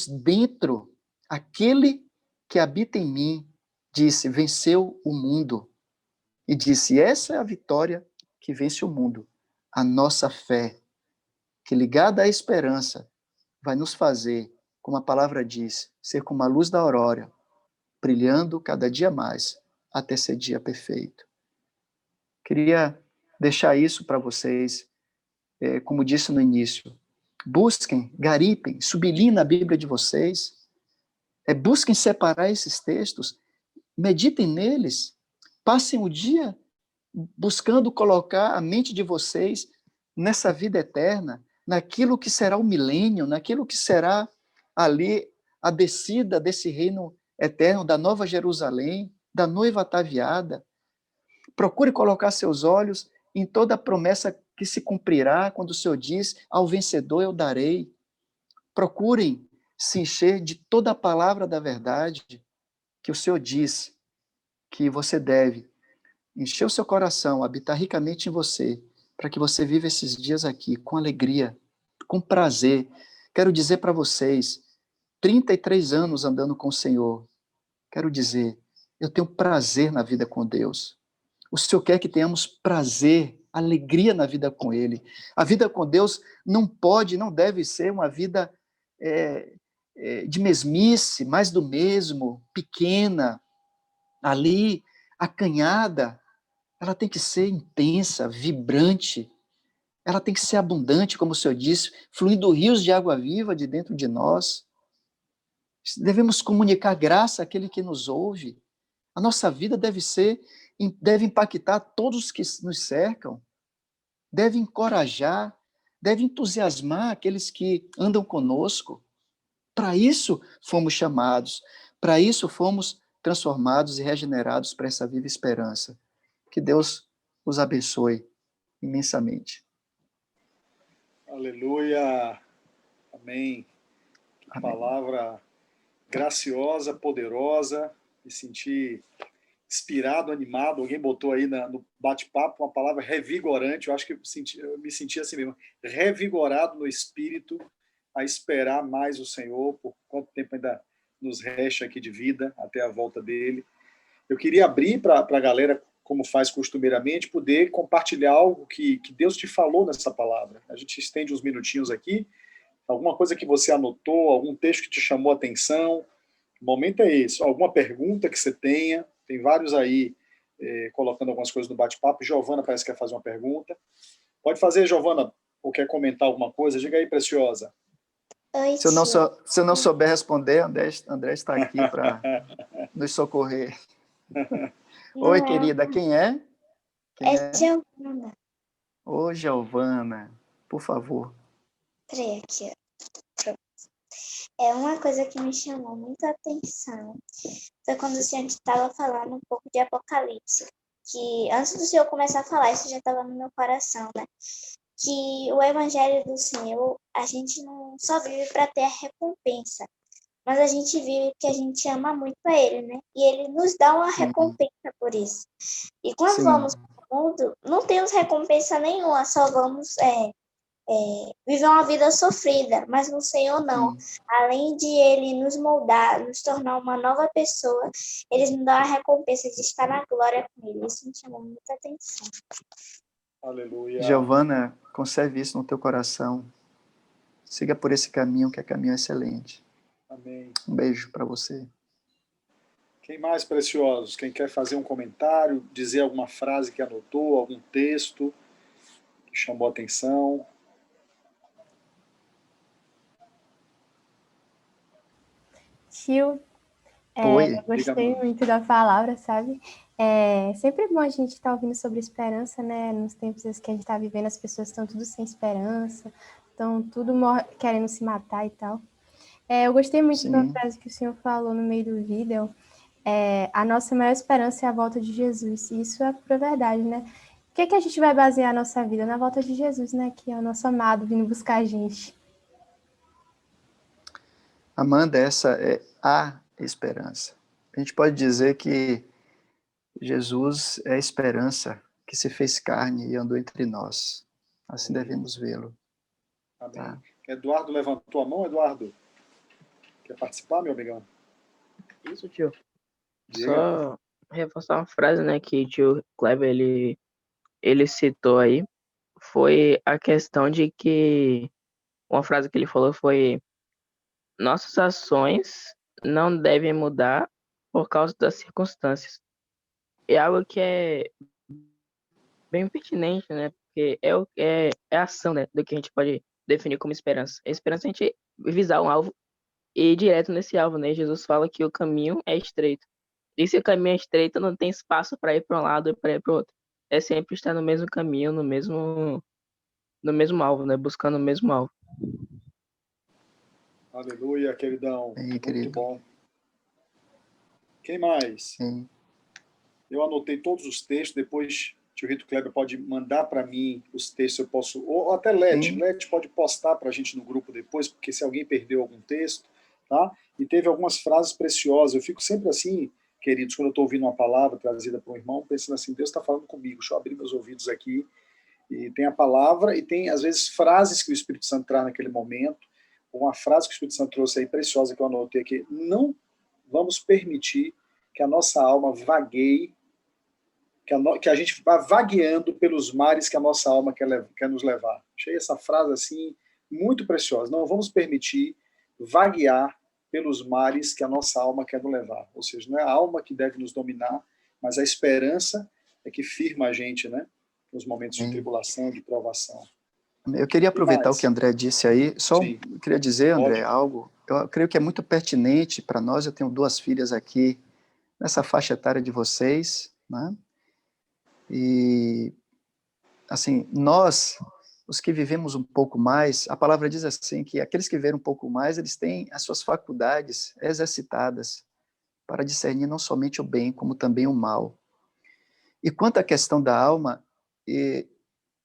dentro, aquele que habita em mim, disse, venceu o mundo. E disse, essa é a vitória que vence o mundo. A nossa fé, que ligada à esperança, vai nos fazer, como a palavra diz, ser como a luz da aurora, brilhando cada dia mais, até ser dia perfeito. Queria deixar isso para vocês, como disse no início. Busquem, garipem, sublinhem na Bíblia de vocês, busquem separar esses textos, meditem neles, passem o dia buscando colocar a mente de vocês nessa vida eterna, naquilo que será o milênio, naquilo que será ali a descida desse reino eterno, da Nova Jerusalém, da noiva ataviada. Procure colocar seus olhos em toda a promessa que se cumprirá quando o Senhor diz, ao vencedor eu darei. Procurem se encher de toda a palavra da verdade que o Senhor diz que você deve encher o seu coração, habitar ricamente em você, para que você viva esses dias aqui com alegria, com prazer. Quero dizer para vocês, 33 anos andando com o Senhor, quero dizer, eu tenho prazer na vida com Deus. O Senhor quer que tenhamos prazer, alegria na vida com Ele. A vida com Deus não deve ser uma vida de mesmice, mais do mesmo, pequena, ali, acanhada. Ela tem que ser intensa, vibrante, ela tem que ser abundante, como o Senhor disse, fluindo rios de água viva de dentro de nós. Devemos comunicar graça àquele que nos ouve. A nossa vida deve ser deve impactar todos que nos cercam, deve encorajar, deve entusiasmar aqueles que andam conosco. Para isso fomos chamados, para isso fomos transformados e regenerados para essa viva esperança. Que Deus os abençoe imensamente. Aleluia. Amém. Que Amém. palavra graciosa, poderosa. Me senti inspirado, animado. Alguém botou aí no bate-papo uma palavra revigorante. Eu acho que eu me senti assim mesmo, revigorado no espírito, a esperar mais o Senhor, por quanto tempo ainda nos resta aqui de vida, até a volta dele. Eu queria abrir para a galera, como faz costumeiramente, poder compartilhar algo que Deus te falou nessa palavra. A gente estende uns minutinhos aqui, alguma coisa que você anotou, algum texto que te chamou a atenção. O momento é esse. Alguma pergunta que você tenha, tem vários aí colocando algumas coisas no bate-papo. Giovana parece que quer fazer uma pergunta. Pode fazer, Giovana, ou quer comentar alguma coisa? Diga aí, Preciosa. Oi, Se eu não souber responder, André está aqui para nos socorrer. Oi, querida, quem é? É Giovana. Ô, Giovana, por favor. Peraí, aqui, ó. É uma coisa que me chamou muita atenção. Foi quando o senhor estava falando um pouco de Apocalipse. Que antes do senhor começar a falar, isso já estava no meu coração, né? Que o evangelho do Senhor, a gente não só vive para ter a recompensa, mas a gente vive porque a gente ama muito a Ele, né? E Ele nos dá uma recompensa por isso. E quando vamos para o mundo, não temos recompensa nenhuma, só vamos viver uma vida sofrida, mas no Senhor não. Além de Ele nos moldar, nos tornar uma nova pessoa, Ele nos dá a recompensa de estar na glória com Ele. Isso me chamou muita atenção. Aleluia. Giovana, conserve isso no teu coração. Siga por esse caminho, que é caminho excelente. Amém. Um beijo para você. Quem mais, preciosos? Quem quer fazer um comentário, dizer alguma frase que anotou, algum texto que chamou a atenção? Tio, Oi, eu gostei muito da palavra, sabe? É sempre bom a gente estar ouvindo sobre esperança, né? Nos tempos que a gente está vivendo, as pessoas estão tudo sem esperança, estão tudo querendo se matar e tal. Eu gostei muito da frase que o senhor falou no meio do vídeo. A nossa maior esperança é a volta de Jesus. E isso é pura verdade, né? O que a gente vai basear a nossa vida? Na volta de Jesus, né? Que é o nosso amado vindo buscar a gente. Amanda, essa é a esperança. A gente pode dizer que Jesus é a esperança que se fez carne e andou entre nós. Assim devemos vê-lo. Amém. Tá. Eduardo levantou a mão, Eduardo? Quer participar, meu amigão? Isso, tio. Diga. Só reforçar uma frase, né, que o tio Kleber, ele citou aí, foi a questão de que, uma frase que ele falou foi: nossas ações não devem mudar por causa das circunstâncias. É algo que é bem pertinente, né, porque é a ação, né, do que a gente pode definir como esperança. A esperança é a gente visar um alvo e ir direto nesse alvo, né? Jesus fala que o caminho é estreito. E se o caminho é estreito, não tem espaço para ir para um lado e para ir para o outro. É sempre estar no mesmo caminho, no mesmo alvo, né? Buscando o mesmo alvo. Aleluia, queridão. Muito querido. Bom. Quem mais? Sim. Eu anotei todos os textos, depois o tio Rito Kleber pode mandar para mim os textos, eu posso, ou até Lete pode postar para a gente no grupo depois, porque se alguém perdeu algum texto, tá? E teve algumas frases preciosas. Eu fico sempre assim, queridos, quando eu estou ouvindo uma palavra trazida para um irmão, pensando assim, Deus está falando comigo, deixa eu abrir meus ouvidos aqui, e tem a palavra, e tem, às vezes, frases que o Espírito Santo traz naquele momento. Uma frase que o Espírito Santo trouxe aí, preciosa, que eu anotei aqui: não vamos permitir que a nossa alma vagueie, que a gente vá vagueando pelos mares que a nossa alma quer nos levar. Achei essa frase assim muito preciosa. Não vamos permitir vaguear pelos mares que a nossa alma quer nos levar. Ou seja, não é a alma que deve nos dominar, mas a esperança é que firma a gente, né, nos momentos de tribulação, de provação. Eu queria aproveitar o que André disse aí. Eu queria dizer, André, algo. Eu creio que é muito pertinente para nós. Eu tenho 2 filhas aqui nessa faixa etária de vocês, né? E, assim, nós, os que vivemos um pouco mais, a palavra diz assim, que aqueles que viveram um pouco mais, eles têm as suas faculdades exercitadas para discernir não somente o bem, como também o mal. E quanto à questão da alma,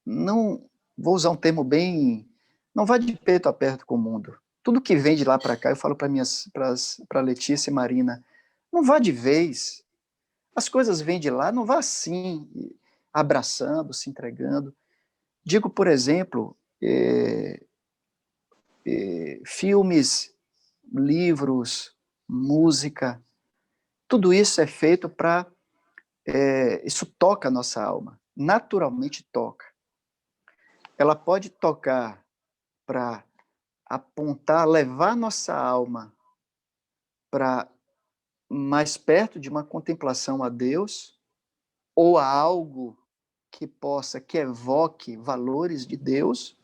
não vou usar um termo bem, não vá de peito aberto com o mundo. Tudo que vem de lá para cá, eu falo para Letícia e Marina, não vá de vez. As coisas vêm de lá, não vá assim, abraçando, se entregando. Digo, por exemplo, filmes, livros, música, tudo isso é feito para... isso toca a nossa alma, naturalmente toca. Ela pode tocar para apontar, levar nossa alma para mais perto de uma contemplação a Deus, ou a algo que evoque valores de Deus,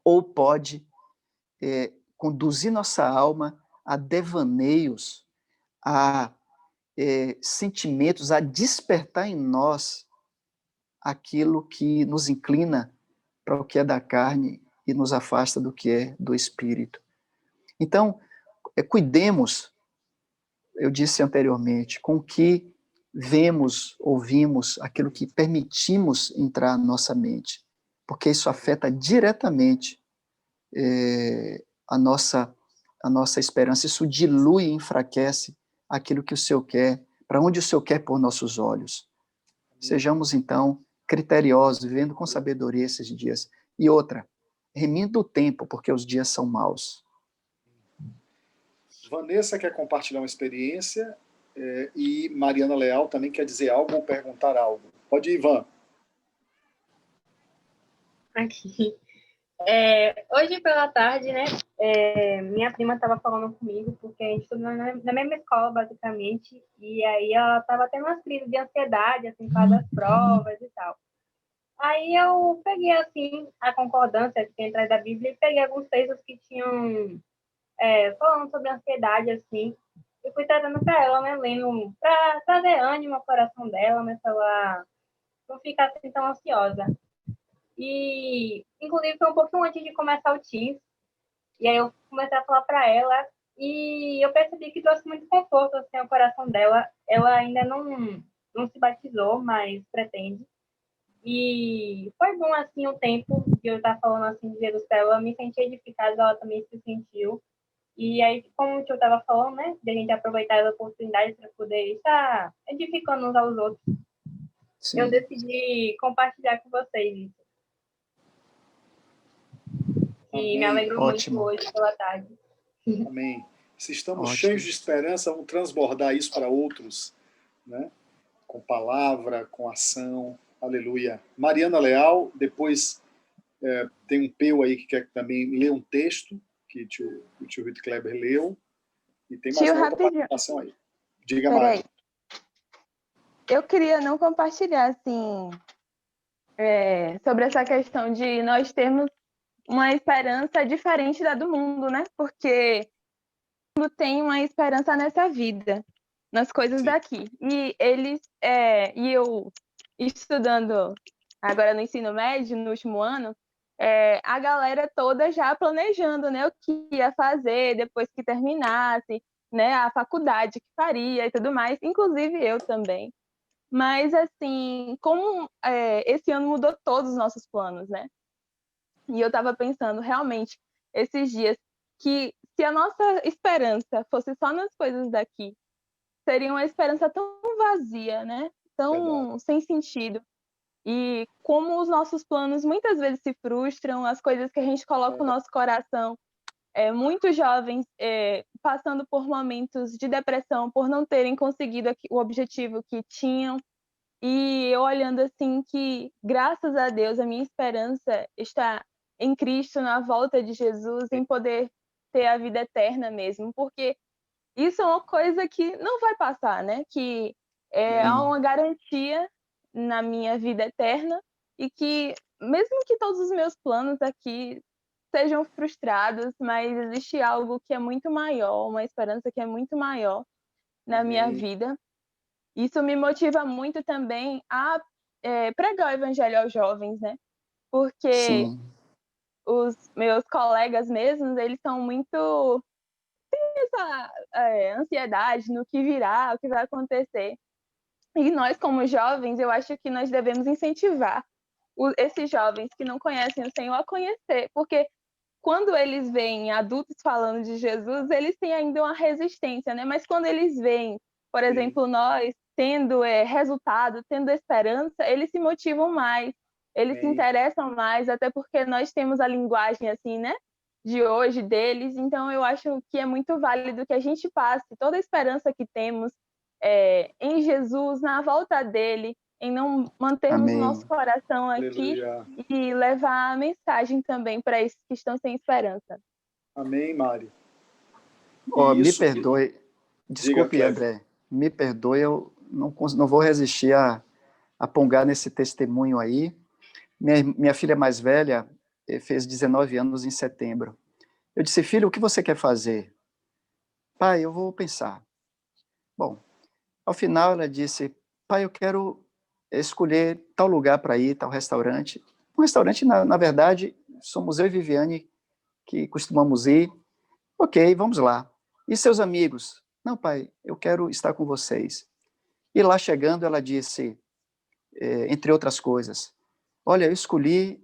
ou pode conduzir nossa alma a devaneios, a sentimentos, a despertar em nós aquilo que nos inclina para o que é da carne e nos afasta do que é do espírito. Então, cuidemos, eu disse anteriormente, com o que vemos, ouvimos, aquilo que permitimos entrar na nossa mente, porque isso afeta diretamente a nossa esperança, isso dilui e enfraquece aquilo que o Senhor quer, para onde o Senhor quer pôr nossos olhos. Sejamos, então, criteriosos, vivendo com sabedoria esses dias. E outra, remindo o tempo, porque os dias são maus. Vanessa quer compartilhar uma experiência e Mariana Leal também quer dizer algo ou perguntar algo. Pode ir, Ivan. Aqui. Hoje pela tarde, né, minha prima estava falando comigo, porque a gente estuda na mesma escola, basicamente, e aí ela estava tendo umas crises de ansiedade, assim, por causa das provas e tal. Aí eu peguei, assim, a concordância que tem atrás da Bíblia e peguei alguns textos que tinham falando sobre ansiedade, assim, e fui trazendo para ela, né, lendo, para trazer ânimo ao coração dela, né, para ela não ficar assim tão ansiosa. E, inclusive, foi um pouquinho antes de começar o Teams. E aí eu comecei a falar para ela e eu percebi que trouxe muito conforto assim, ao coração dela. Ela ainda não se batizou, mas pretende. E foi bom, assim, o tempo de eu estar falando assim de Jesus para ela. Eu me senti edificada, ela também se sentiu. E aí, como o tio estava falando, né, de a gente aproveitar as oportunidades para poder estar edificando uns aos outros, Sim. eu decidi compartilhar com vocês isso. E me alegrou muito hoje pela tarde. Amém. Se estamos cheios de esperança, vamos transbordar isso para outros, né? Com palavra, com ação. Aleluia. Mariana Leal, depois tem um peu aí que quer também ler um texto que o tio Rito Kleber leu. E tem mais uma outra participação aí. Diga, Mari. Eu queria não compartilhar, assim, sobre essa questão de nós termos uma esperança diferente da do mundo, né? Porque o mundo tem uma esperança nessa vida, nas coisas daqui. E eu estudando agora no ensino médio, no último ano, a galera toda já planejando, né, o que ia fazer depois que terminasse, né, a faculdade que faria e tudo mais, inclusive eu também. Mas, assim, como esse ano mudou todos os nossos planos, né? E eu estava pensando, realmente, esses dias, que se a nossa esperança fosse só nas coisas daqui, seria uma esperança tão vazia, né? Tão sem sentido. E como os nossos planos muitas vezes se frustram, as coisas que a gente coloca no nosso coração, muitos jovens passando por momentos de depressão por não terem conseguido o objetivo que tinham. E eu olhando assim que, graças a Deus, a minha esperança está em Cristo, na volta de Jesus, em poder ter a vida eterna mesmo, porque isso é uma coisa que não vai passar, né? Que é uma garantia na minha vida eterna e que, mesmo que todos os meus planos aqui sejam frustrados, mas existe algo que é muito maior, uma esperança que é muito maior na minha vida. Isso me motiva muito também a pregar o evangelho aos jovens, né? Porque Sim, os meus colegas mesmos, eles são muito essa ansiedade no que virá, o que vai acontecer. E nós, como jovens, eu acho que nós devemos incentivar esses jovens que não conhecem o Senhor a conhecer, porque quando eles veem adultos falando de Jesus, eles têm ainda uma resistência, né? Mas quando eles veem, por exemplo, nós tendo resultado, tendo esperança, eles se motivam mais, eles se interessam mais, até porque nós temos a linguagem assim, né? De hoje deles, então eu acho que é muito válido que a gente passe toda a esperança que temos em Jesus, na volta dele, em não mantermos o nosso amém. coração aqui Aleluia. e levar a mensagem também para esses que estão sem esperança. Amém, Mari. Oh, me Isso. perdoe, desculpe, Diga, André, me perdoe, eu não vou resistir a pongar nesse testemunho aí. Minha filha mais velha fez 19 anos em setembro. Eu disse, filho, o que você quer fazer? Pai, eu vou pensar. Bom, ao final ela disse, pai, eu quero escolher tal lugar para ir, tal restaurante. Um restaurante, na verdade, somos eu e Viviane que costumamos ir. Ok, vamos lá. E seus amigos? Não, pai, eu quero estar com vocês. E lá chegando, ela disse, entre outras coisas, olha, eu escolhi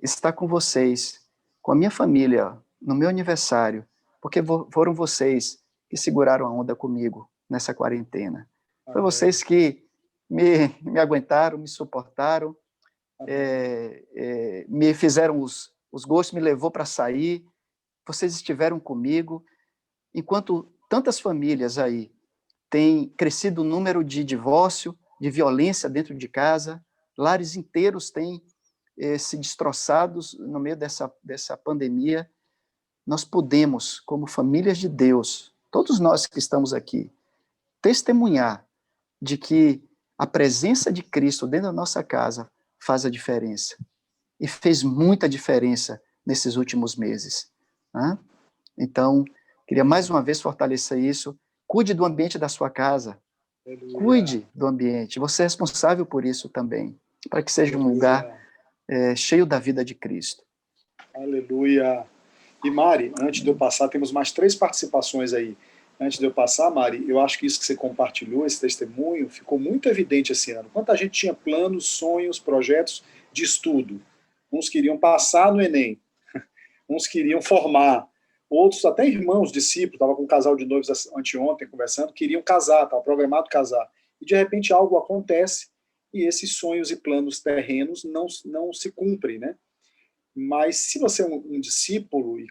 estar com vocês, com a minha família, no meu aniversário, porque foram vocês que seguraram a onda comigo nessa quarentena. Foi vocês que me aguentaram, me suportaram, me fizeram os gostos, me levou para sair, vocês estiveram comigo, enquanto tantas famílias aí têm crescido o número de divórcio, de violência dentro de casa, lares inteiros têm se destroçados no meio dessa pandemia, nós podemos, como famílias de Deus, todos nós que estamos aqui, testemunhar de que a presença de Cristo dentro da nossa casa faz a diferença. E fez muita diferença nesses últimos meses. Né? Então, queria mais uma vez fortalecer isso. Cuide do ambiente da sua casa. Aleluia. Cuide do ambiente. Você é responsável por isso também, para que seja um lugar cheio da vida de Cristo. Aleluia. E Mari, antes de eu passar, temos mais 3 participações aí. Antes de eu passar, Mari, eu acho que isso que você compartilhou, esse testemunho, ficou muito evidente esse ano. Quanta gente tinha planos, sonhos, projetos de estudo. Uns queriam passar no Enem, uns queriam formar, outros, até irmãos, discípulos, estava com um casal de noivos anteontem conversando, queriam casar, estava programado casar. E de repente algo acontece e esses sonhos e planos terrenos não se cumprem, né? Mas se você é um discípulo e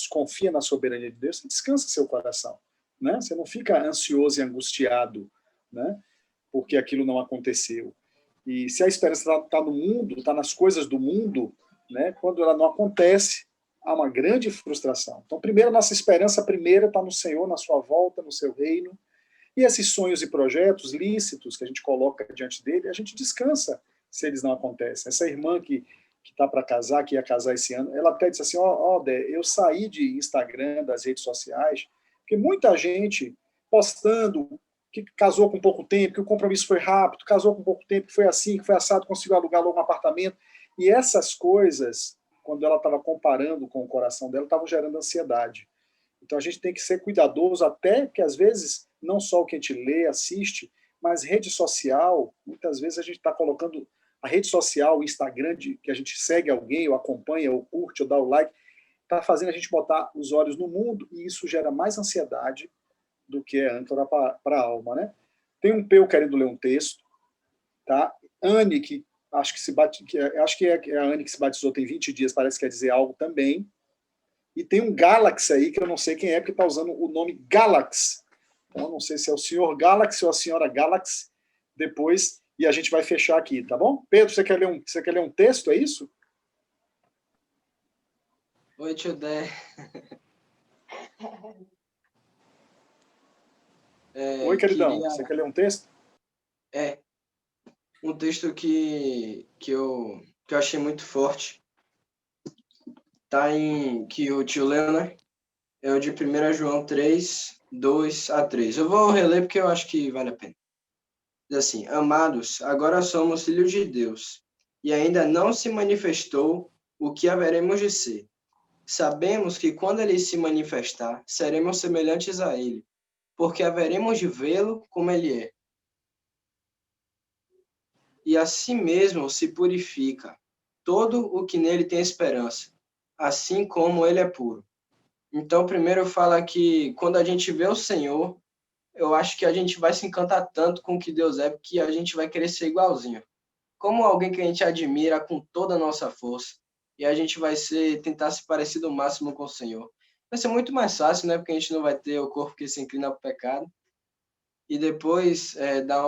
confia na soberania de Deus, você descansa seu coração, né? Você não fica ansioso e angustiado, né? Porque aquilo não aconteceu. E se a esperança está no mundo, está nas coisas do mundo, né? Quando ela não acontece, há uma grande frustração. Então, primeiro, nossa esperança primeira está no Senhor, na sua volta, no seu reino. E esses sonhos e projetos lícitos que a gente coloca diante dele, a gente descansa se eles não acontecem. Essa irmã que está para casar, que ia casar esse ano, ela até disse assim, Dé, eu saí de Instagram, das redes sociais, porque muita gente postando que casou com pouco tempo, que o compromisso foi rápido, casou com pouco tempo, que foi assim, que foi assado, conseguiu alugar logo um apartamento. E essas coisas, quando ela estava comparando com o coração dela, estavam gerando ansiedade. Então a gente tem que ser cuidadoso, até que às vezes, não só o que a gente lê, assiste, mas rede social, muitas vezes a gente está colocando a rede social, o Instagram, que a gente segue alguém, ou acompanha, ou curte, ou dá o like, está fazendo a gente botar os olhos no mundo, e isso gera mais ansiedade do que é âncora para a alma, né? Tem um Peu querendo ler um texto, tá? Anne, que acho que é a Anne que se batizou tem 20 dias, parece que quer dizer algo também. E tem um Galaxy aí, que eu não sei quem é, porque está usando o nome Galaxy. Então, eu não sei se é o senhor Galaxy ou a senhora Galaxy, depois, e a gente vai fechar aqui, tá bom? Pedro, você quer ler um texto, é isso? Oi, tio Dé. Oi, queridão, você quer ler um texto? Um texto que eu achei muito forte. Tá que o tio leu, né? É o de 1 João 3, 2 a 3. Eu vou reler porque eu acho que vale a pena. Diz assim: Amados, agora somos filhos de Deus, e ainda não se manifestou o que haveremos de ser. Sabemos que quando ele se manifestar, seremos semelhantes a ele, porque haveremos de vê-lo como ele é. E assim mesmo se purifica todo o que nele tem esperança, assim como ele é puro. Então, primeiro fala que quando a gente vê o Senhor, eu acho que a gente vai se encantar tanto com o que Deus é, que a gente vai querer ser igualzinho. Como alguém que a gente admira com toda a nossa força, e a gente vai tentar se parecer o máximo com o Senhor. Vai ser muito mais fácil, né? Porque a gente não vai ter o corpo que se inclina para o pecado. E depois dar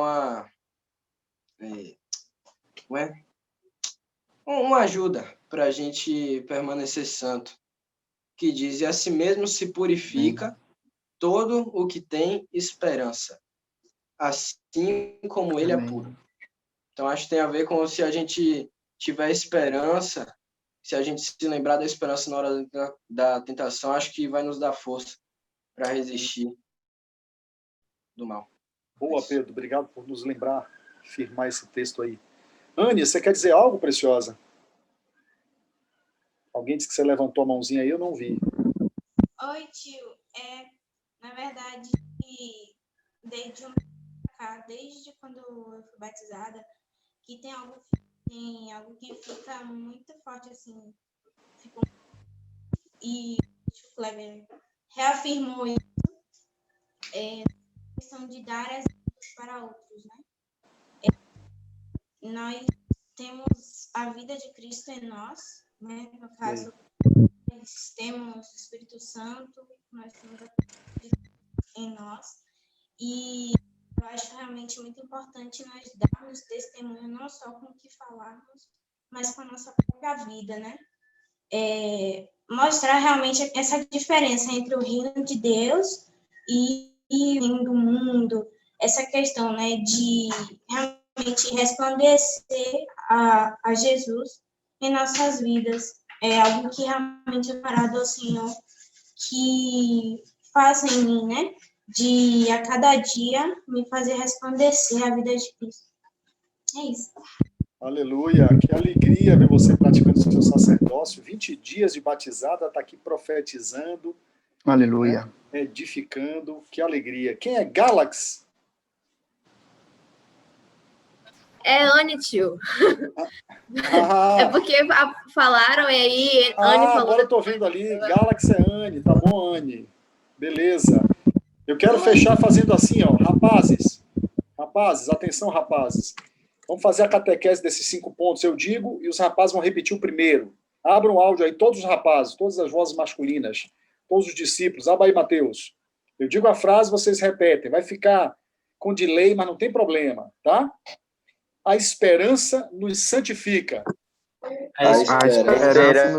uma ajuda para a gente permanecer santo, que diz: e a si mesmo se purifica todo o que tem esperança, assim como ele é puro. Então, acho que tem a ver com se a gente tiver esperança, se a gente se lembrar da esperança na hora da tentação, acho que vai nos dar força para resistir do mal. Boa, Pedro. Obrigado por nos lembrar, firmar esse texto aí. Anne, você quer dizer algo, preciosa? Alguém disse que você levantou a mãozinha aí, eu não vi. Oi, tio. Na verdade, desde quando eu fui batizada, que tem algo que fica muito forte, assim. E o Kleber reafirmou isso, a questão de dar as vidas para outros, né? Nós temos a vida de Cristo em nós, né? No caso, nós temos o Espírito Santo, nós temos a vida de Cristo em nós, e eu acho realmente muito importante nós darmos testemunho não só com o que falarmos, mas com a nossa própria vida, né? Mostrar realmente essa diferença entre o reino de Deus e o reino do mundo, essa questão, né, de realmente resplandecer a Jesus em nossas vidas. É algo que realmente é parado ao Senhor, que faz em mim, né, de a cada dia me fazer resplandecer a vida de Cristo. É isso. Aleluia, que alegria ver você praticando o seu sacerdócio, 20 dias de batizada, está aqui profetizando. Aleluia. Né, edificando, que alegria. Quem é Galax? É Anne, tio. É porque falaram e aí Anne falou. Agora eu tô vendo ali, Galax é Anne, tá bom, Anne? Beleza. Eu quero fechar fazendo assim, ó, rapazes, atenção, rapazes. Vamos fazer a catequese desses 5 pontos, eu digo, e os rapazes vão repetir o primeiro. Abram o áudio aí, todos os rapazes, todas as vozes masculinas, todos os discípulos. Abra aí, Mateus. Eu digo a frase, vocês repetem. Vai ficar com delay, mas não tem problema, tá? A esperança nos santifica. A esperança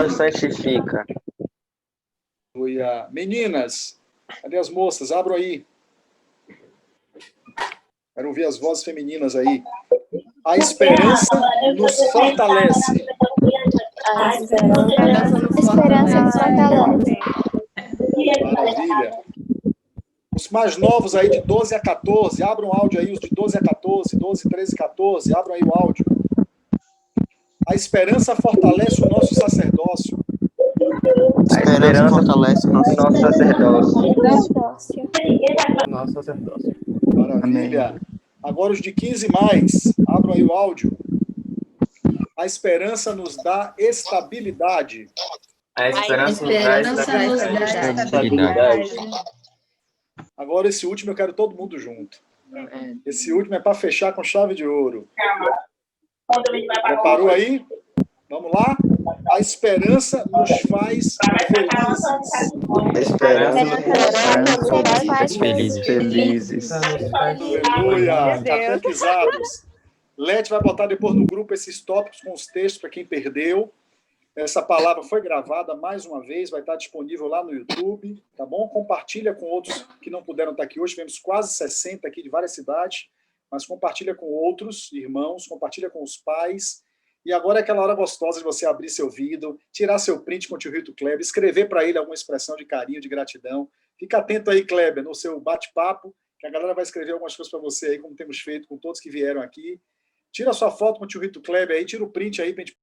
nos santifica. Meninas, cadê as moças? Abram aí. Quero ouvir as vozes femininas aí. A esperança nos fortalece. A esperança nos fortalece. Maravilha. Os mais novos aí, de 12 a 14, abram o áudio aí, os de 12 a 14, 12, 13, 14, abram aí o áudio. A esperança fortalece o nosso sacerdócio. A esperança fortalece o nosso sacerdócio. Nosso sacerdócio. Maravilha. Amém. Agora os de 15 mais, abram aí o áudio. A esperança nos dá estabilidade. A esperança nos dá estabilidade. Agora esse último eu quero todo mundo junto. Esse último é para fechar com chave de ouro. Preparou aí? Vamos lá? A esperança nos faz felizes. A esperança nos faz felizes. Aleluia! Catequizados. Lete vai botar depois no grupo esses tópicos com os textos para quem perdeu. Essa palavra foi gravada mais uma vez, vai estar disponível lá no YouTube, tá bom? Compartilha com outros que não puderam estar aqui hoje, tivemos quase 60 aqui de várias cidades, mas compartilha com outros irmãos, compartilha com os pais. E agora é aquela hora gostosa de você abrir seu vídeo, tirar seu print com o tio Rito Kleber, escrever para ele alguma expressão de carinho, de gratidão. Fica atento aí, Kleber, no seu bate-papo, que a galera vai escrever algumas coisas para você aí, como temos feito com todos que vieram aqui. Tira a sua foto com o tio Rito Kleber aí, tira o print aí para a gente